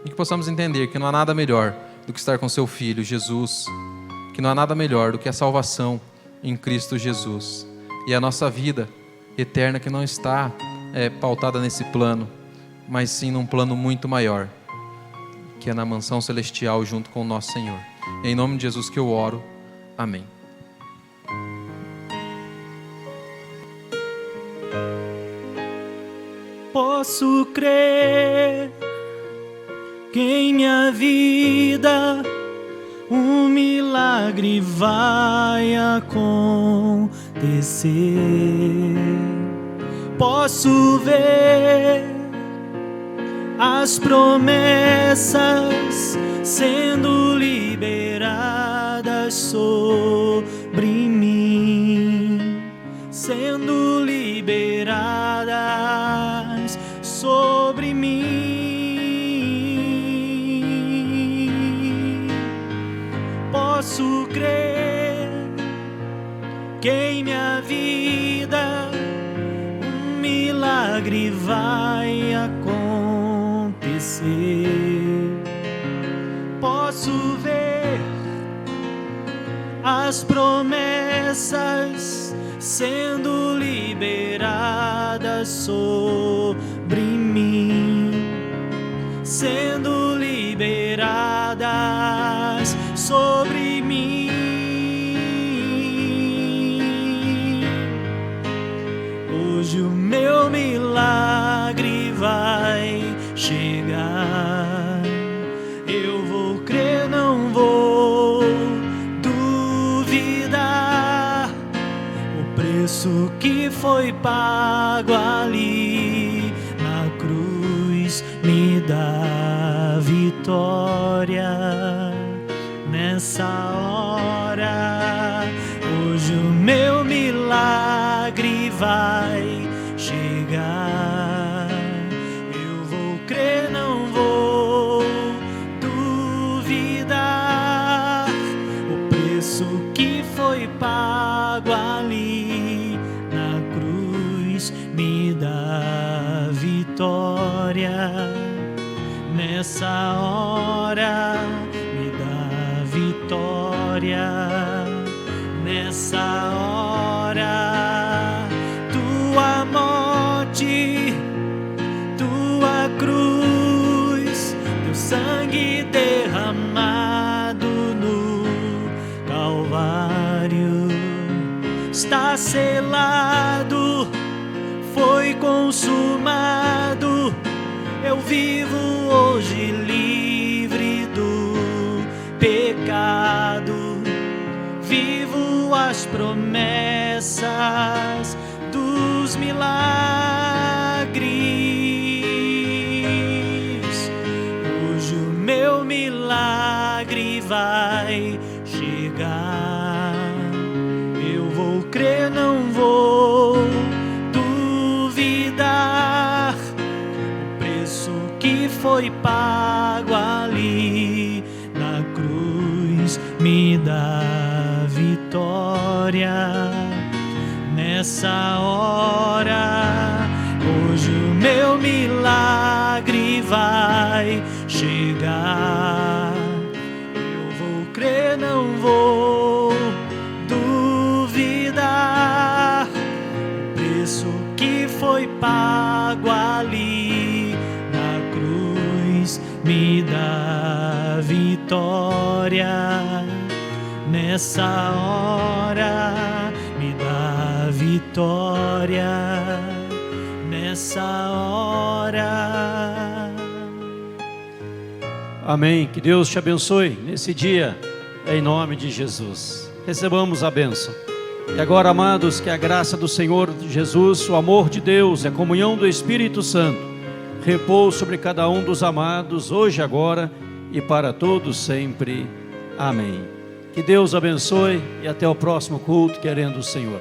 e que possamos entender que não há nada melhor do que estar com seu Filho, Jesus, que não há nada melhor do que a salvação em Cristo Jesus, e a nossa vida eterna que não está pautada nesse plano, mas sim num plano muito maior, que é na mansão celestial junto com o nosso Senhor. Em nome de Jesus que eu oro, amém. Posso crer que em minha vida um milagre vai acontecer. Posso ver as promessas sendo liberadas sobre mim, sendo liberadas sobre mim. Posso crer que em minha vida um milagre vai acontecer. Posso ver as promessas sendo liberadas sobre mim, sendo liberadas sobre mim. Hoje o meu preço que foi pago ali na cruz me dá vitória. Nessa hora, hoje o meu milagre vai chegar. Eu vou crer, não vou duvidar. O preço que foi pago ali na cruz me dá vitória. Nessa hora me dá vitória. Nessa hora, tua morte, tua cruz, teu sangue derramado no Calvário está selado, foi consumado. Eu vivo hoje livre do pecado, vivo as promessas dos milagres. Hoje o meu milagre vai chegar. Eu vou crer, não vou duvidar. O preço que foi pago ali na cruz me dá vitória. Nessa hora, hoje o meu milagre vai chegar. Eu vou crer, não vou duvidar. O preço que foi pago ali na cruz me dá vitória. Nessa hora me dá vitória. Nessa hora. Amém. Que Deus te abençoe nesse dia, em nome de Jesus. Recebamos a bênção. E agora, amados, que a graça do Senhor Jesus, o amor de Deus e a comunhão do Espírito Santo repouse sobre cada um dos amados, hoje, agora e para todos sempre. Amém. Que Deus abençoe e até o próximo culto, querendo o Senhor.